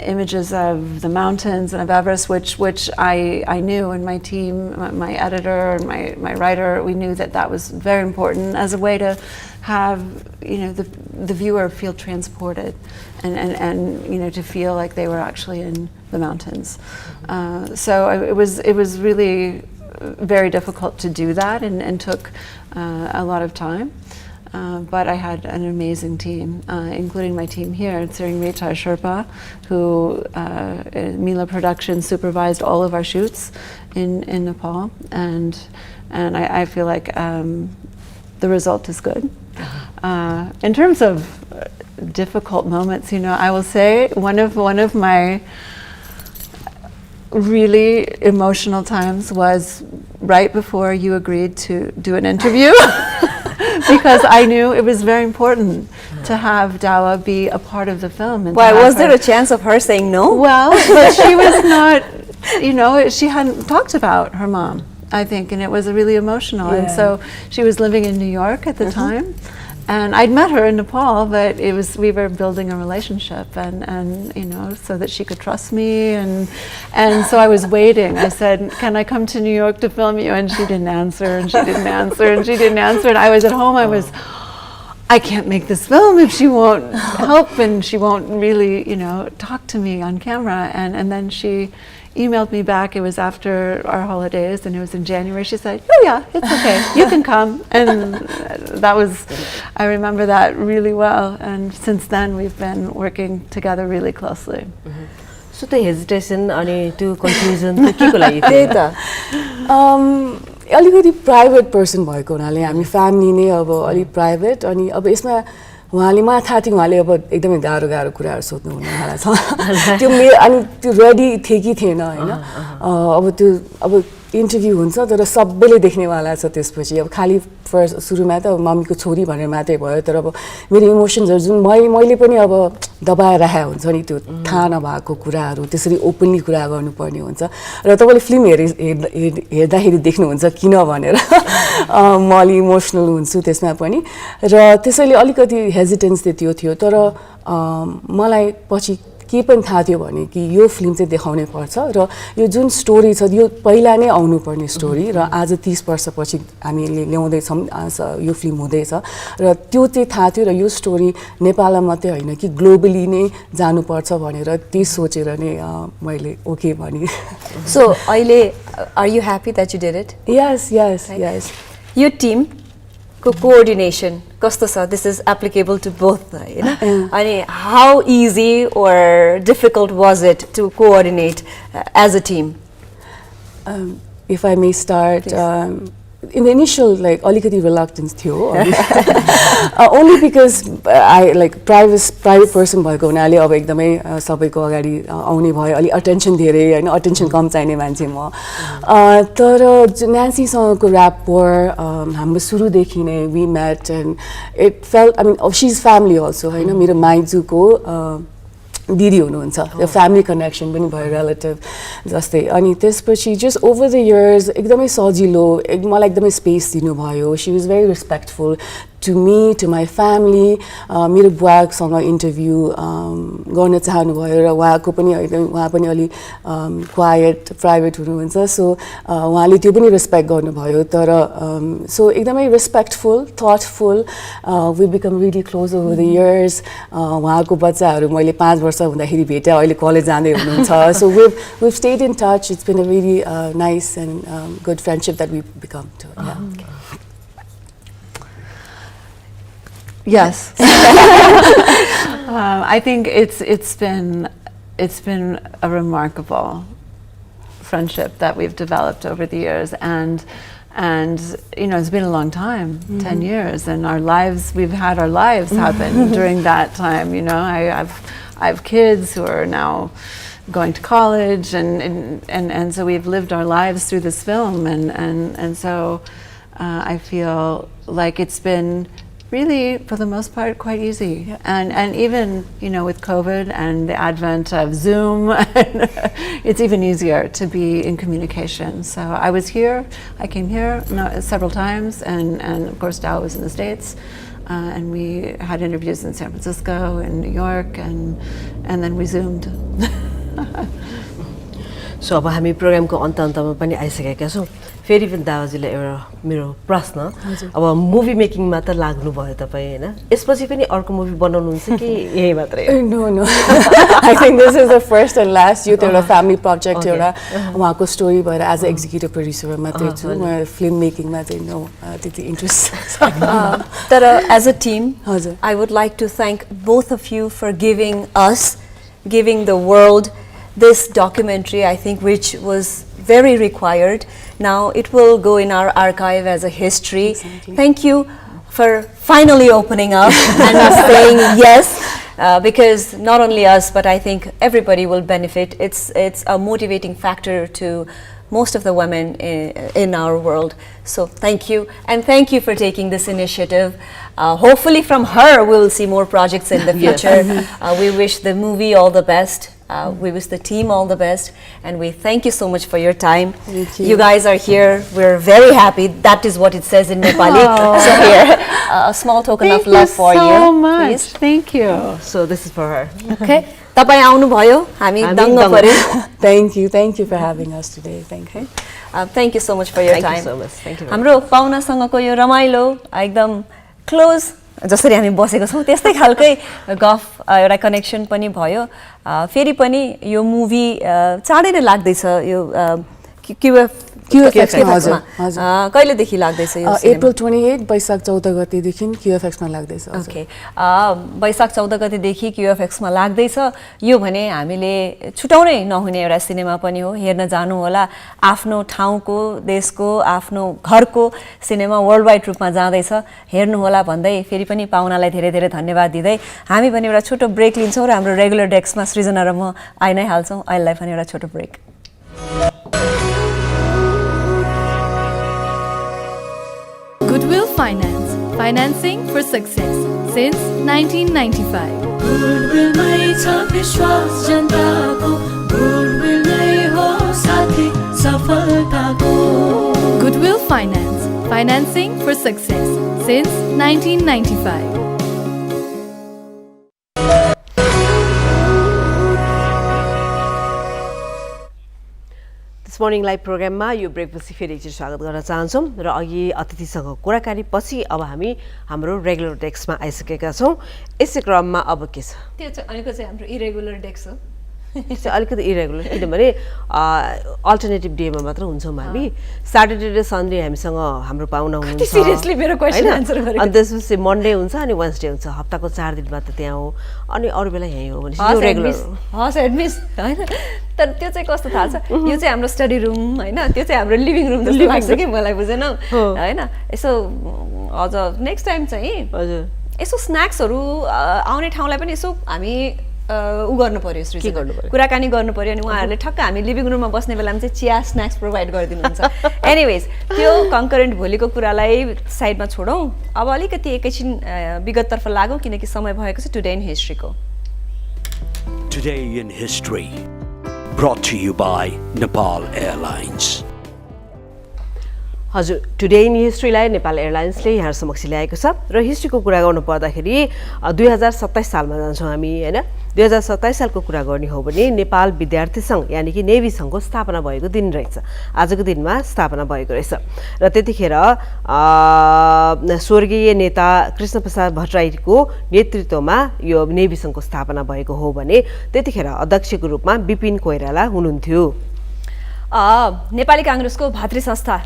images of the mountains and of Everest, which I knew, and my team, my editor and my writer, we knew that was very important as a way to have the viewer feel transported and to feel like they were actually in the mountains. So it was really very difficult to do that, and took a lot of time. But I had an amazing team, including my team here, Tsiringricha Sherpa, who Mila Productions supervised all of our shoots in Nepal, and I feel like the result is good. In terms of difficult moments, I will say one of my really emotional times was right before you agreed to do an interview. Because I knew it was very important to have Dawa be a part of the film. And why was there a chance of her saying no? Well, but she was not, she hadn't talked about her mom, I think, and it was really emotional. And so she was living in New York at the time. And I'd met her in Nepal, but we were building a relationship, and so that she could trust me, and so I was waiting. I said, "Can I come to New York to film you?" And she didn't answer, and she didn't answer, and she didn't answer. And I was at home. I can't make this film if she won't help, and she won't really, talk to me on camera. And then she emailed me back. It was after our holidays, and it was in January. She said, "Oh yeah, it's okay. You can come." And I remember that really well. And since then, we've been working together really closely. So the hesitation and to confusion के को लागि त्यही त अलिकति private person भएको हुनाले हामी family नै अब अलिक प्राइभेट, अनि अब यसमा उहाँले मलाई थाहा थियो उहाँले अब एकदमै गाह्रो कुराहरू सोध्नु हुनेवाला छ त्यो मेरो, अनि त्यो रेडी थिए कि थिएन होइन। अब इन्टरभ्यू हुन्छ तर सबैले देख्नेवाला छ त्यसपछि, अब खालि फर्स्ट सुरुमा त मम्मीको छोरी भनेर मात्रै भयो, तर अब मेरो इमोसन्सहरू जुन मैले पनि अब दबाएर राखेको हुन्छ नि, त्यो थाहा नभएको कुराहरू त्यसरी ओपनली कुरा गर्नुपर्ने हुन्छ, र तपाईँले फिल्म हेर्दाखेरि देख्नुहुन्छ किन भनेर म अलि इमोसनल हुन्छु त्यसमा पनि, र त्यसैले अलिकति हेजिटेन्स त्यो थियो। तर मलाई पछि के पनि थाहा थियो भने कि यो फिल्म चाहिँ देखाउनै पर्छ, र यो जुन स्टोरी छ यो पहिला नै आउनुपर्ने स्टोरी, र आज 30 वर्षपछि हामीले ल्याउँदैछौँ, यो फिल्म हुँदैछ, र त्यो चाहिँ थाहा थियो, र यो स्टोरी नेपालमा मात्रै होइन कि ग्लोबली नै जानुपर्छ भनेर त्यही सोचेर नै मैले ओके भने। सो अहिले are you happy that you did it? Yes. यो टिम को coordination कस्तो छ? This is applicable to both, and how easy or difficult was it to coordinate as a team? If I may start, in the initial alikati reluctance थियो, only because I private person भएको हुनाले अब एकदमै सबैको अगाडि आउने भयो, अलि अटेन्सन धेरै हैन, अटेन्सन कम चाहिने मान्छे म। तर न्यान्सीसँगको र्यापर हाम्रो सुरुदेखि नै we met, and it felt, I mean, she's family also हैन, मेरो माइजूको दिदी हुनुहुन्छ, यो फ्यामिली कनेक्सन पनि भयो, रिलेटिभ जस्तै। अनि त्यसपछि जस्ट ओभर द इयर्स एकदमै सजिलो, मलाई एकदमै स्पेस दिनुभयो। She was very respectful to me, to my family. मेरो बुवासँग इन्टरभ्यू गर्न चाहनुभयो, र उहाँको पनि उहाँ पनि अलि क्वाइट प्राइभेट हुनुहुन्छ, सो उहाँले त्यो पनि रेस्पेक्ट गर्नुभयो। तर सो एकदमै respectful, thoughtful, we become really close over the years. उहाँको बच्चाहरू मैले 5 वर्ष हुँदाखेरि भेटेँ, अहिले कलेज जाँदै हुनुहुन्छ। So we've stayed in touch. It's been a really nice and good friendship that we've become to. Yes. I think it's been a remarkable friendship that we've developed over the years, and it's been a long time, 10 years, and we've had our lives happen during that time. I have kids who are now going to college, and so we've lived our lives through this film, and so I feel like it's been really, for the most part, quite easy. And even, with COVID and the advent of Zoom, it's even easier to be in communication. So I came here several times, and of course Dow was in the States, and we had interviews in San Francisco and New York, and then we Zoomed. So अब हामी प्रोग्रामको अन्तमा पनि आइसकेका छौँ फेरि पनि दावाजीलाई एउटा मेरो प्रश्न अब मुभी मेकिङमा त लाग्नुभयो तपाईँ हैन यसपछि पनि अर्को मुभी बनाउनुहुन्छ कि यही मात्रै no I think this is the first and last यो एउटा फ्यामिली प्रोजेक्ट एउटा उहाँको स्टोरी भएर एज अ एक्जिक्युटिभ प्रोड्युसर मात्रै छु म फिल्म मेकिङमा चाहिँ नो त्यति इन्ट्रेस्ट तर as a team I would like to thank both of you for giving the world this documentary, I think, which was very required. Now it will go in our archive as a history. Exactly. Thank you for finally opening up and saying yes, because not only us, but I think everybody will benefit. It's a motivating factor to most of the women in our world. So thank you, and thank you for taking this initiative. Hopefully from her we'll see more projects in the future. We wish the movie all the best. We wish the team all the best, and we thank you so much for your time. Thank you. You guys are here. We're very happy. That is what it says in Nepali. So here, a small token of love for you. Thank you so much. Please. Thank you. So this is for her. Okay. तपाईं आउनु भयो हामी दङ्ग पर्यौं. Thank you for having us today. Thank you. Thank you so much for your time. Thank you so much. Thank you. हाम्रो पाहुनासँगको यो रमाइलो एकदम close जसरी हामी बसेको छौँ त्यस्तै खालकै गफ एउटा कनेक्सन पनि भयो फेरि पनि यो मुभी चाँडै नै लाग्दैछ यो क्युएफएक्समा कहिलेदेखि लाग्दैछ यो अप्रिल 28 वैशाख 14 गतेदेखि क्युएफएक्समा लाग्दैछ ओके वैशाख 14 गतेदेखि क्युएफएक्समा लाग्दैछ यो भने हामीले छुटाउनै नहुने एउटा सिनेमा पनि हो हेर्न जानु होला आफ्नो ठाउँको देशको आफ्नो घरको सिनेमा वर्ल्ड वाइड रूपमा जाँदैछ हेर्नु होला भन्दै फेरि पनि पाहुनालाई धेरै धेरै धन्यवाद दिँदै हामी पनि एउटा छोटो ब्रेक लिन्छौँ र हाम्रो रेगुलर डेस्कमा सृजना र म आइ नै हाल्छौँ अहिलेलाई पनि एउटा छोटो brake Goodwill Finance, financing for success since 1995. Goodwill mai cha vishwas janta ko, Goodwill nai ho sathi safalta ko. Goodwill Finance, financing for success since 1995. This morning live प्रोग्राममा यो ब्रेकपछि फेरि एकचोटि स्वागत गर्न चाहन्छौँ र अघि अतिथिसँग कुराकानी पछि अब हामी हाम्रो रेगुलर डेस्कमा आइसकेका छौँ यसै क्रममा अब के छ त्यो चाहिँ अलिकति चाहिँ हाम्रो इरेगुलर डेस्क हो चाहिँ अलिकति इरेगुलर किनभने अल्टरनेटिभ डेमा मात्र हुन्छौँ हामी स्याटरडे र सन्डे हामीसँग हाम्रो पाहुना हुनुहुन्छ सिरियसली मेरो क्वेसन आन्सर गरेको अनि त्यसपछि मन्डे हुन्छ अनि वेन्सडे हुन्छ हप्ताको 4 दिन मात्र त्यहाँ हो अनि अरू बेला यहीँ हो भने यो रेगुलर हस् एडमिस हैन तर त्यो चाहिँ कस्तो थाहा छ यो चाहिँ हाम्रो स्टडी रुम हैन त्यो चाहिँ हाम्रो लिभिङ रुम जस्तो लाग्छ कि मलाई बुझेन हैन यसो अझ नेक्स्ट टाइम चाहिँ हजुर यसो स्न्याक्सहरू आउने ठाउँलाई पनि यसो हामी उ गर्नु पर्यो सृष्टि गर्नु पर्यो कुराकानी गर्नु पर्यो अनि उहाँहरूले ठक्क हामी लिभिङ रुममा बस्ने बेलामा चाहिँ चिया स्न्याक्स प्रोभाइड गरिदिनुहुन्छ एनिवेज त्यो कन्करेन्ट भोलिको कुरालाई साइडमा छोडौँ अब अलिकति एकैछिन विगततर्फ लागौँ किनकि समय भएको छ टुडे इन हिस्ट्रीको Today in History, brought to you by Nepal Airlines. हजुर टुडे इन हिस्ट्रीलाई नेपाल एयरलाइन्सले यहाँ समक्ष ल्याएको छ र हिस्ट्रीको कुरा गर्नु पर्दाखेरि 2027 सालमा जान्छौँ हामी हैन 2027 सालको कुरा गर्ने हो भने नेपाल विद्यार्थी सङ्घ यानि कि नेभी सङ्घको स्थापना भएको दिन रहेछ आजको दिनमा स्थापना भएको रहेछ र त्यतिखेर स्वर्गीय नेता कृष्णप्रसाद भट्टराईको नेतृत्वमा यो नेभी सङ्घको स्थापना भएको हो भने त्यतिखेर अध्यक्षको रूपमा विपिन कोइराला हुनुहुन्थ्यो नेपाली काङ्ग्रेसको भातृ संस्था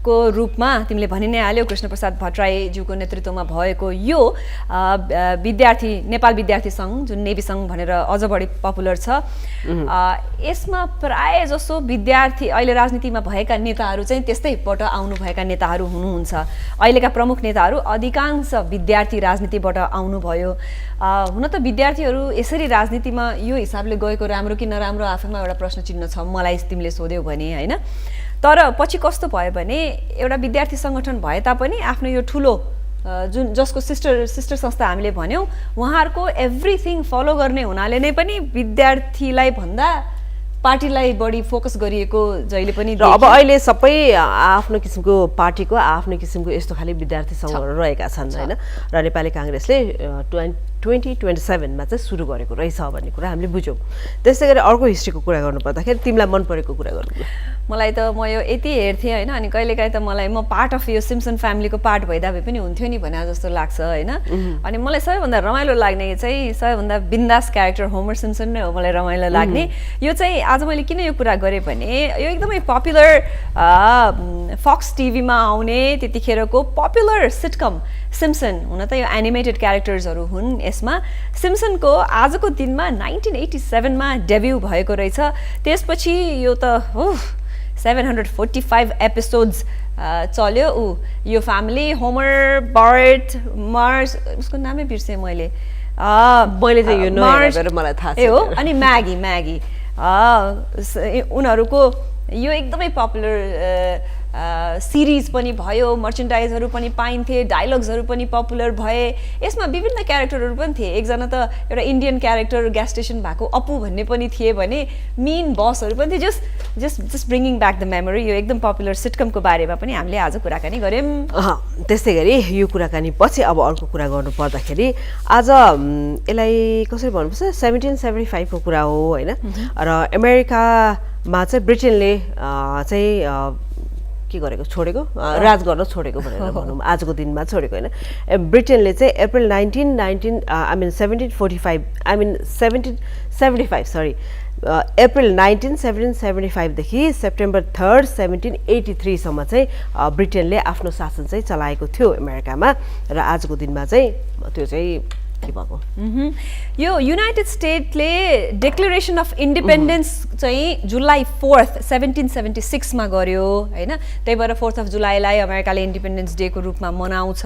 को रूपमा तिमीले भनि नै हाल्यौ कृष्णप्रसाद भट्टराईज्यूको नेतृत्वमा भएको यो विद्यार्थी नेपाल विद्यार्थी सङ्घ जुन नेभी सङ्घ भनेर अझ बढी पपुलर छ यसमा प्राय जसो विद्यार्थी अहिले राजनीतिमा भएका नेताहरू चाहिँ त्यस्तैबाट आउनुभएका नेताहरू हुनुहुन्छ अहिलेका प्रमुख नेताहरू अधिकांश विद्यार्थी राजनीतिबाट आउनुभयो हुन त विद्यार्थीहरू यसरी राजनीतिमा यो हिसाबले गएको राम्रो कि नराम्रो आफैमा एउटा प्रश्न चिन्ह छ मलाई तिमीले सोध्यौ भने हैन तर पछि कस्तो भयो भने एउटा विद्यार्थी संगठन भए तापनि आफ्नो यो ठुलो जुन जसको सिस्टर संस्था हामीले भन्यौ उहाँहरुको एभ्रीथिङ फलो गर्ने हुनाले नै पनि विद्यार्थीलाई भन्दा पार्टीलाई बढी फोकस गरिएको जहिले पनि र अब अहिले सबै आफ्नो किसिमको पार्टीको आफ्नो किसिमको यस्तो खाली विद्यार्थी संघहरु रहेका छन् हैन र नेपाली कांग्रेसले 2027 मा चाहिँ सुरु गरेको रहेछ भन्ने कुरा हामीले बुझ्यौं त्यसैगरी अर्को हिस्ट्रीको कुरा गर्नु पर्दाखेरि तिमीलाई मन परेको कुरा गर्नु मलाई त म यो यति हेर्थे हैन अनि कहिलेकाहीँ त मलाई म पार्ट अफ यो सिम्पसन फ्यामिलीको पार्ट भइदा भए पनि हुन्थ्यो नि भने जस्तो लाग्छ हैन अनि मलाई सबैभन्दा रमाइलो लाग्ने चाहिँ सबैभन्दा बिन्दास क्यारेक्टर होमर सिम्पसन नै हो मलाई रमाइलो लाग्ने यो चाहिँ आज मैले किन यो कुरा गरे भने यो एकदमै पपुलर फक्स टिभीमा आउने त्यतिखेरको पपुलर सिटकम सिम्पसन हुन त यो एनिमेटेड क्यारेक्टर्सहरु हुन् यसमा सिम्पसनको आजको दिनमा 1987 मा डेब्यू भएको रहेछ त्यसपछि यो त 745 एपिसोड्स चल्यो यो फ्यामिली होमर बर्ट मार्स उसको नामै बिर्से मैले चाहिँ यो नहेरेर मलाई थाहा छ हो अनि म्यागी उनीहरुको यो एकदमै पपुलर सिरिज पनि भयो मर्चेन्डाइजहरु पनि पाइन्थे डायलग्सहरु पनि पपुलर भए यसमा विभिन्न क्यारेक्टरहरु पनि थिए एकजना त एउटा इन्डियन क्यारेक्टर ग्यास स्टेसन भएको अपु भन्ने पनि थिए भने मेन बसहरु पनि थिए just bringing back the memory यो एकदम पपुलर सिटकमको बारेमा पनि हामीले आज कुराकानी गर्यौं त्यसैगरी यो कुराकानी पछि अब अर्को कुरा गर्नु पर्दाखेरि आज यसलाई कसरी भन्नुपर्छ 1775 को कुरा हो हैन र अमेरिकामा चाहिँ ब्रिटेनले चाहिँ के गरेको छोडेको राज गर्न छोडेको भनेर भनौं आजको दिनमा छोडेको हैन ब्रिटेनले चाहिँ अप्रिल 1775 सरी अप्रिल 1775 देखि सेप्टेम्बर 3 1783 सम्म चाहिँ ब्रिटेनले आफ्नो शासन चाहिँ चलाएको थियो अमेरिकामा र आजको दिनमा चाहिँ त्यो चाहिँ के भएको यो युनाइटेड स्टेटले डिक्लेरेसन अफ इन्डिपेन्डेन्स चाहिँ जुलाई 4 1776 मा गर्यो हैन त्यही भएर 4 अफ जुलाईलाई अमेरिकाले इन्डिपेन्डेन्स डे को रूपमा मनाउँछ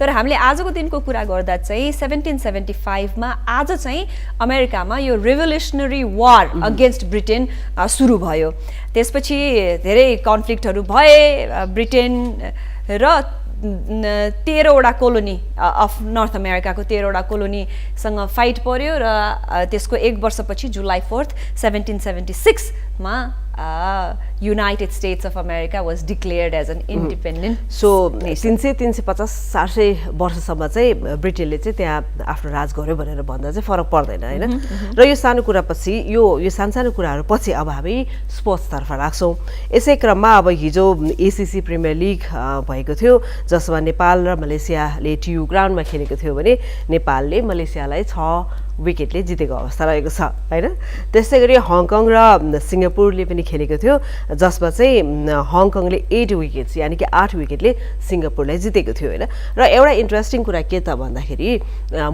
तर हामीले आजको दिनको कुरा गर्दा चाहिँ 1775 मा आज चाहिँ अमेरिकामा यो रिभोल्युसनरी वार अगेन्स्ट ब्रिटेन सुरु भयो त्यसपछि धेरै कन्फ्लिक्टहरु भए ब्रिटेन र 13 वटा कोलोनी अफ नर्थ अमेरिकाको 13 वटा कोलोनीसँग फाइट पर्यो र त्यसको एक वर्षपछि जुलाई 4 1776 मा United States of America was declared as an independent so 350-400 वर्षसम्म चाहिँ ब्रिटेनले चाहिँ त्यहाँ आफ्नो राज गर्यो भनेर भन्दा चाहिँ फरक पर्दैन हैन र यो सानो कुरा पछि यो सानो कुराहरु पछि अब हामी स्पोर्ट्स तर्फ लाग्छौं यसै क्रममा अब हिजो एसीसी प्रिमियर लिग भएको थियो जसमा नेपाल र मलेसियाले टियु ग्राउन्डमा खेलेको थियो भने नेपालले मलेसियालाई 6 विकेटले जितेको अवस्था रहेको छ हैन त्यसैगरी हङकङ र सिंगापुरले पनि खेलेको थियो जसमा चाहिँ हङकङले 8 विकेट्स यानी कि 8 विकेटले सिंगापुरलाई जितेको थियो हैन र एउटा इन्ट्रेस्टिङ कुरा के त भन्दाखेरि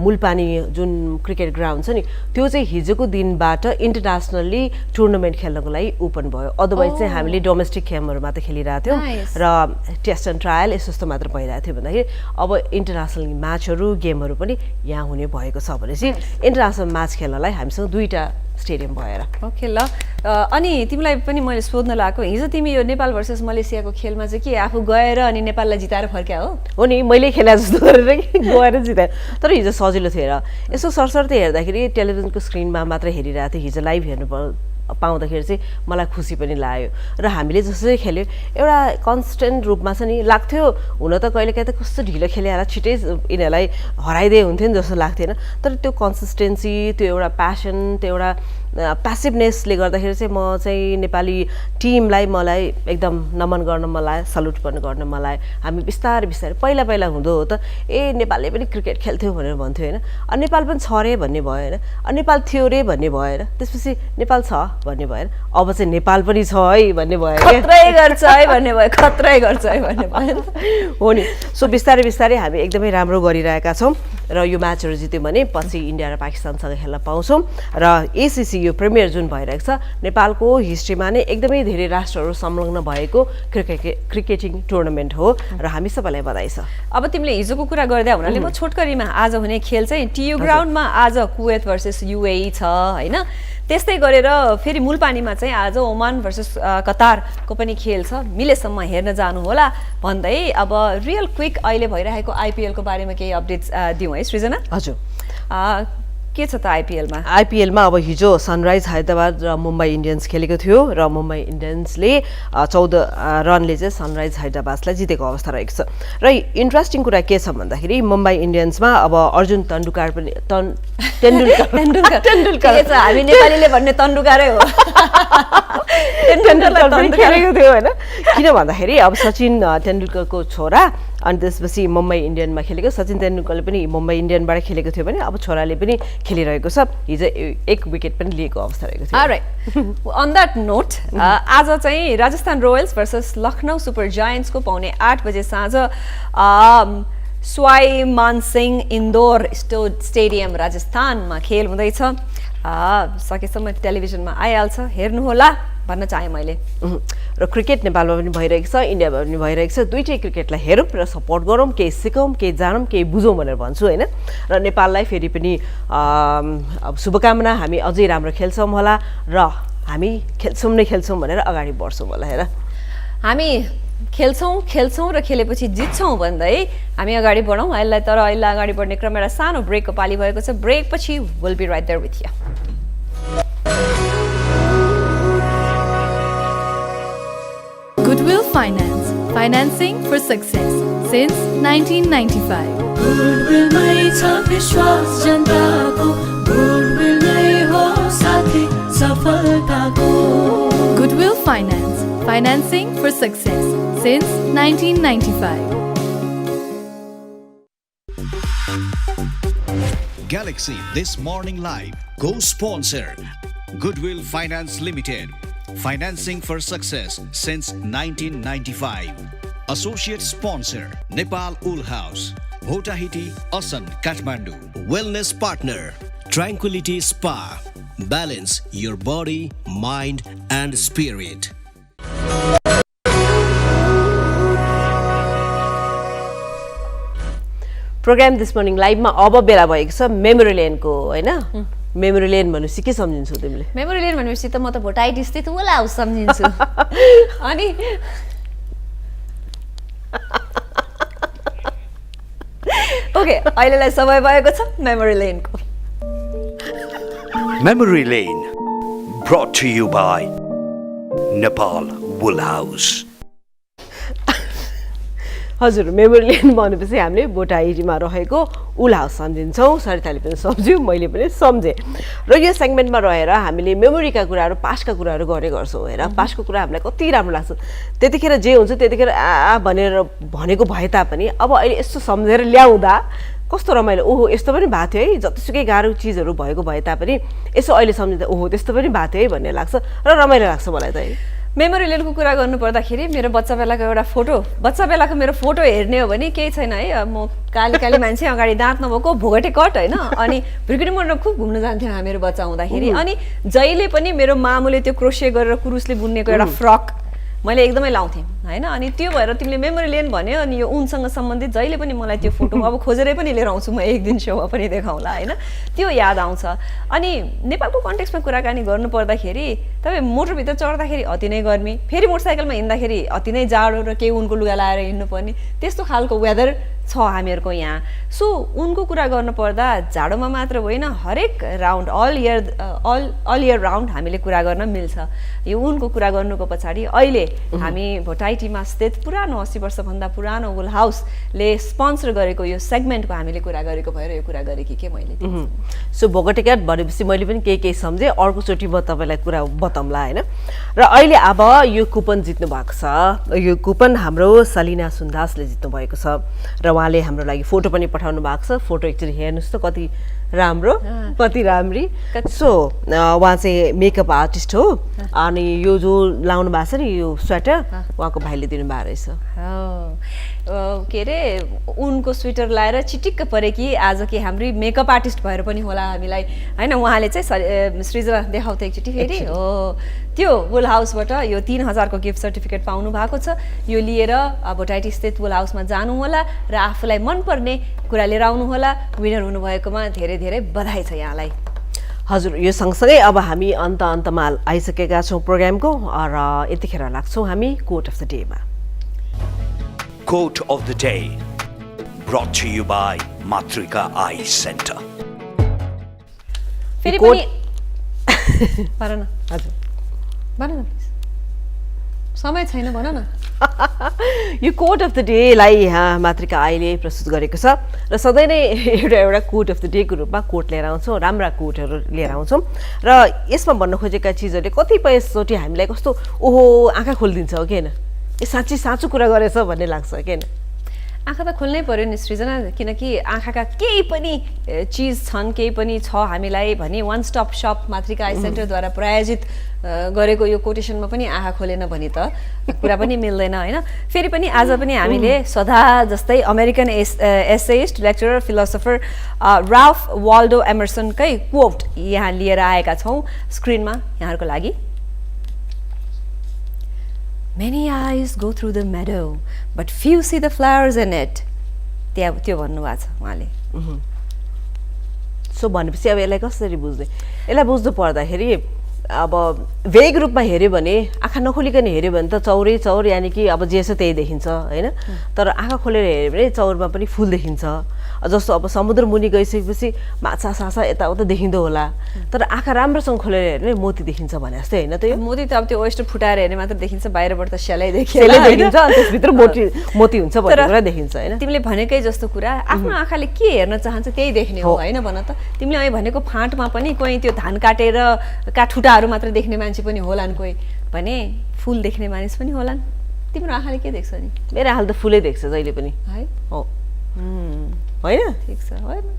मुलपानी जुन क्रिकेट ग्राउन्ड छ नि त्यो चाहिँ हिजोको दिनबाट इन्टरनेशनली टुर्नामेन्ट खेल्नको लागि ओपन भयो अदरवाइज चाहिँ हामीले डोमेस्टिक गेमहरु मात्र खेलिरहेको थियौं र टेस्ट एन्ड ट्रायल यस्तो मात्र भइरहेको थियो भन्दाखेरि अब इन्टरनेशनल म्याचहरु गेमहरु पनि यहाँ हुने भएको छ भनेपछि इन्टरनेशनल म्याच खेल्नलाई हामीसँग दुईटा स्टेडियम भएर ओके ल अनि तिमीलाई पनि मैले सोध्न लागेको हिजो तिमी यो नेपाल भर्सेस मलेसियाको खेलमा चाहिँ के आफू गएर अनि नेपाललाई जिताएर फर्क्या हो नि मैले खेला जस्तो गरेर गएर जिताए तर हिजो सजिलो थियो र यसो सरसर्ती हेर्दाखेरि टेलिभिजनको स्क्रिनमा मात्र हेरिरहेको थिए हिजो लाइभ हेर्नु पाउँदाखेरि चाहिँ मलाई खुसी पनि लाग्यो र हामीले जसरी खेल्यो एउटा कन्स्टेन्ट रूपमा छ नि लाग्थ्यो हुन त कहिलेकाहीँ त कस्तो ढिलो खेले होला छिटै यिनीहरूलाई हराइदिए हुन्थ्यो नि जस्तो लाग्थेन तर त्यो कन्सिस्टेन्सी त्यो एउटा प्यासन त्यो एउटा प्यासिभनेसले गर्दाखेरि चाहिँ म चाहिँ नेपाली टिमलाई मलाई एकदम नमन गर्न मलाई सल्युट पनि गर्न मलाई हामी बिस्तारै बिस्तारै पहिला पहिला हुँदो हो त नेपालले पनि क्रिकेट खेल्थ्यो भनेर भन्थ्यो होइन नेपाल पनि छ रे भन्ने भयो होइन नेपाल थियो रे भन्ने भयो होइन त्यसपछि नेपाल छ भन्ने भयो अब चाहिँ नेपाल पनि छ है भन्ने भयो खतरै गर्छ है भन्ने भयो खतरै गर्छ है भन्ने भयो हो नि सो बिस्तारै बिस्तारै हामी एकदमै राम्रो गरिरहेका छौँ र यो म्याचहरू जित्यो भने पछि इन्डिया र पाकिस्तानसँग खेल्न पाउँछौँ र एसिसी यो प्रिमियर जुन भइरहेको छ नेपालको हिस्ट्रीमा नै एकदमै धेरै राष्ट्रहरू संलग्न भएको क्रिकेटिङ टुर्नामेन्ट हो र हामी सबैलाई बधाई छ। अब तिमीले हिजोको कुरा गर्दै हुनाले म छोटकरीमा आज हुने खेल चाहिँ टियु ग्राउन्डमा आज कुवेत भर्सेस युएई छ होइन त्यस्तै गरेर फेरि मूलपानीमा चाहिँ आज ओमान भर्सेस कतारको पनि खेल छ मिलेसम्म हेर्न जानु होला भन्दै अब रियल क्विक अहिले भइरहेको आइपिएलको बारेमा केही अपडेट्स दिउँ है सृजना। हजुर के छ त आइपिएलमा अब हिजो सनराइज हैदराबाद र मुम्बई इन्डियन्स खेलेको थियो र मुम्बई इन्डियन्सले 14 रनले चाहिँ सनराइज हैदराबादलाई जितेको अवस्था रहेको छ र इन्ट्रेस्टिङ कुरा के छ भन्दाखेरि मुम्बई इन्डियन्समा अब अर्जुन तेन्दुलकर पनि तेन्दुलकर हामी नेपालीले भन्ने तेन्दुलकरै हो खेलेको थियो होइन किन भन्दाखेरि अब सचिन तेन्दुलकरको छोरा अनि त्यसपछि मुम्बई इन्डियनमा खेलेको सचिन तेन्दुलकरले पनि मुम्बई इन्डियनबाट खेलेको थियो भने अब छोराले पनि खेलिरहेको छ हिजो 1 विकेट पनि लिएको अवस्था रहेको थियो। अलराइट अन द्याट नोट आज चाहिँ Rajasthan Royals versus Lucknow Super जायन्ट्सको पाउने 8 बजे साँझ स्वाई मानसिंह इन्दोर स्टेडियम राजस्थानमा खेल हुँदैछ सकेसम्म टेलिभिजनमा आइहाल्छ हेर्नुहोला भन्न चाहे मैले र क्रिकेट नेपालमा पनि भइरहेको छ इन्डियामा पनि भइरहेको छ दुईटै क्रिकेटलाई हेरौँ र सपोर्ट गरौँ केही सिकौँ केही जानौँ केही बुझौँ भनेर भन्छु होइन र नेपाललाई फेरि पनि अब शुभकामना हामी अझै राम्रो खेल्छौँ होला र हामी खेल्छौँ भनेर अगाडि बढ्छौँ होला हेर हामी खेल्छौँ र खेलेपछि जित्छौँ भन्दै हामी अगाडि बढौँ अहिले अगाडि बढ्ने क्रम एउटा सानो ब्रेकको पाली भएको छ ब्रेक पछि will be right there with you. Goodwill Finance, financing for success since 1995. Goodwill mai cha vishwas janta ko Goodwill nai ho sathi safalta ko Goodwill Finance, financing for success since 1995. Galaxy This Morning Live co-sponsor Goodwill Finance Limited. Financing for success since 1995. Associate sponsor Nepal Wool House, Bhotahiti, Asan, Kathmandu. Wellness partner Tranquility Spa. Balance your body, mind and spirit. Programme this morning लाइभमा अब बेला भएको छ memory लेनको होइन memory lane भनेपछि के सम्झिन्छौ तिमीले memory lane भनेपछि त म त भोटाइट स्थित होला हाउस सम्झिन्छु अनि ओके अहिलेलाई समय भएको छ memory लेनको Memory Lane, brought to you by Nepal Wool House. हजुर मेमोरी लेन भनेपछि हामीले बोटाइटीमा रहेको उल हाउस सम्झिन्छौँ सरिताले पनि सम्झ्यौँ मैले पनि सम्झेँ र यो सेगमेन्टमा रहेर हामीले मेमोरीका कुराहरू पास्टका कुराहरू गर्ने गर्छौँ हेर पास्टको कुरा हामीलाई कति राम्रो लाग्छ त्यतिखेर जे हुन्छ त्यतिखेर भनेर भनेको भए तापनि अब अहिले यस्तो सम्झेर ल्याउँदा कस्तो रमाइलो ओहो यस्तो पनि भएको थियो है जतिसुकै गाह्रो चिजहरू भएको भए तापनि यसो अहिले सम्झिँदा ओहो त्यस्तो पनि भएको थियो है भन्ने लाग्छ र रमाइलो लाग्छ मलाई त है मेमोरी लेनको कुरा गर्नु पर्दाखेरि मेरो बच्चा बेलाको एउटा बच्चा बेलाको मेरो फोटो हेर्ने हो भने केही छैन है म काली काली मान्छे अगाडि दाँत नभएको भोगटे कट होइन अनि भिक्री मोडमा खुब घुम्न जान्थ्यौँ हामीहरू बच्चा हुँदाखेरि अनि जहिले पनि मेरो मामुले त्यो क्रोसे गरेर कुरुसले बुनेको एउटा फ्रक मैले एकदमै लाउँथेँ होइन अनि त्यो भएर तिमीले मेमोरी लेन भन्यो अनि यो उनसँग सम्बन्धित जहिले पनि मलाई त्यो फोटो अब खोजेरै पनि लिएर आउँछु म एक दिन सोमा पनि देखाउँला होइन त्यो याद आउँछ अनि नेपालको कन्टेक्स्टमा कुराकानी गर्नु पर्दाखेरि तपाईँ मोटरभित्र चढ्दाखेरि अति नै गर्मी फेरि मोटरसाइकलमा हिँड्दाखेरि अति नै जाडो र केही उनको लुगा लाएर हिँड्नुपर्ने त्यस्तो खालको वेदर छ हामीहरूको यहाँ सो उनको कुरा गर्नुपर्दा जाडोमा मात्र होइन हरेक राउन्ड अल इयर राउन्ड हामीले कुरा गर्न मिल्छ यो उनको कुरा गर्नुको पछाडि अहिले हामी भोटाइटीमा स्थित पुरानो 80 वर्षभन्दा पुरानो वुल हाउसले स्पोन्सर गरेको यो सेगमेन्टको हामीले कुरा गरेको भएर यो कुरा गरेकी के मैले सो भोगटेका भनेपछि मैले पनि केही सम्झेँ अर्कोचोटि म तपाईँलाई कुरा बताउँला होइन र अहिले अब यो कुपन जित्नु भएको छ यो कुपन हाम्रो सलिना सुन्दासले जित्नु भएको छ र उहाँले हाम्रो लागि फोटो पनि पठाउनु भएको छ फोटो एकचोटि हेर्नुहोस् त कति राम्रो कति राम्री सो उहाँ चाहिँ मेकअप आर्टिस्ट हो अनि यो जो लाउनु भएको छ नि यो स्वेटर उहाँको भाइले दिनुभएको रहेछ के अरे उनको स्वेटर लाएर चिटिक्क परे कि आज के हाम्रो मेकअप आर्टिस्ट भएर पनि होला हामीलाई होइन उहाँले चाहिँ सृजना देखाउँथे एकचोटि फेरि हो त्यो वुल हाउसबाट यो 3000 को गिफ्ट सर्टिफिकेट पाउनु भएको छ यो लिएर भोटाइटी स्थित वुल हाउसमा जानु होला र आफूलाई मनपर्ने कुरा लिएर आउनु होला विनर हुनुभएकोमा धेरै धेरै बधाई छ यहाँलाई हजुर यो सँगसँगै अब हामी अन्तमा आइसकेका छौँ प्रोग्रामको र यतिखेर लाग्छौँ हामी कोट अफ द डेमा Quote of the day brought to you by Matrika Eye Center. फेरि पनि भन न हजुर भन न समय छैन भन न यो कोट अफ द डेलाई यहाँ मातृका आईले प्रस्तुत गरेको छ र सधैँ नै एउटा कोट अफ द डेको रूपमा कोट लिएर आउँछौँ राम्रा कोटहरू लिएर आउँछौँ र यसमा भन्न खोजेका चिजहरूले कतिपयचोटि हामीलाई कस्तो ओहो आँखा खोलिदिन्छ हो कि होइन ए साँचो कुरा गरेछ भन्ने लाग्छ कि होइन आँखा त खोल्नै पर्यो नि सृजना किनकि आँखाका केही पनि चिज छन् केही पनि छ हामीलाई भने one stop shop Matrika Eye सेन्टरद्वारा प्रायोजित गरेको यो कोटेसनमा पनि आँखा खोलेन भने त कुरा पनि मिल्दैन होइन फेरि पनि आज पनि हामीले सदा जस्तै American essayist lecturer philosopher Ralph Waldo एमर्सनकै कोट यहाँ लिएर आएका छौँ स्क्रिनमा यहाँहरूको लागि Many eyes go through the meadow, but few see the flowers in it. त्यो भन्नुभएको छ उहाँले सो भनेपछि अब यसलाई कसरी बुझ्ने यसलाई बुझ्नु पर्दाखेरि अब वेग रूपमा हेऱ्यो भने आँखा नखोलिकन हेऱ्यो भने त चौरै चौर यानि कि अब जे छ त्यही देखिन्छ होइन तर आँखा खोलेर हेऱ्यो भने चौरमा पनि फुल देखिन्छ जस्तो अब समुद्र मुनि गइसकेपछि माछा साछा यताउता देखिँदो होला तर आँखा राम्रोसँग खोलेर हेर्ने मोती देखिन्छ भने जस्तै होइन त यो मोती त अब त्यो ओइस्टर फुटाएर हेर्ने मात्र देखिन्छ बाहिरबाट त सेलै देखिन्छ अनि त्यसभित्र मोती हुन्छ भन्ने कुरा देखिन्छ होइन तिमीले भनेकै जस्तो कुरा आफ्नो आँखाले के हेर्न चाहन्छ त्यही देख्ने हो होइन भन त तिमीले अहिले भनेको फाँटमा पनि कोही त्यो धान काटेर काठुटाहरू मात्र देख्ने मान्छे पनि होलान् कोही भने फुल देख्ने मानिस पनि होलान् तिम्रो आँखाले के देख्छ नि मेरो आँखाले त फुलै देख्छ जहिले पनि है हो होइन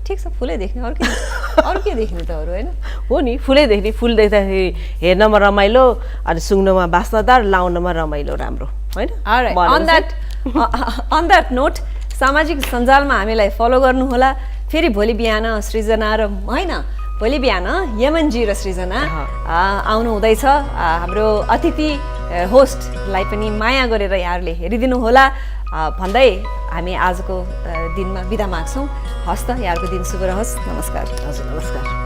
ठिक छ फुलै देख्ने अरू के देख्ने त अरू होइन हो नि फुलै देख्ने फुल देख्दाखेरि हेर्नमा रमाइलो अनि सुँग्नमा बास्नादार लाउनमा रमाइलो राम्रो होइन अन द्याट नोट सामाजिक सञ्जालमा हामीलाई फलो गर्नुहोला फेरि भोलि बिहान सृजना र होइन भोलि बिहान यमनजी र सृजना आउनु हुँदैछ हाम्रो अतिथि होस्टलाई पनि माया गरेर यहाँहरूले हेरिदिनु होला भन्दै हामी आजको दिनमा बिदा माग्छौँ हस्त यहाँहरूको दिन शुभ रहोस् नमस्कार हजुर नमस्कार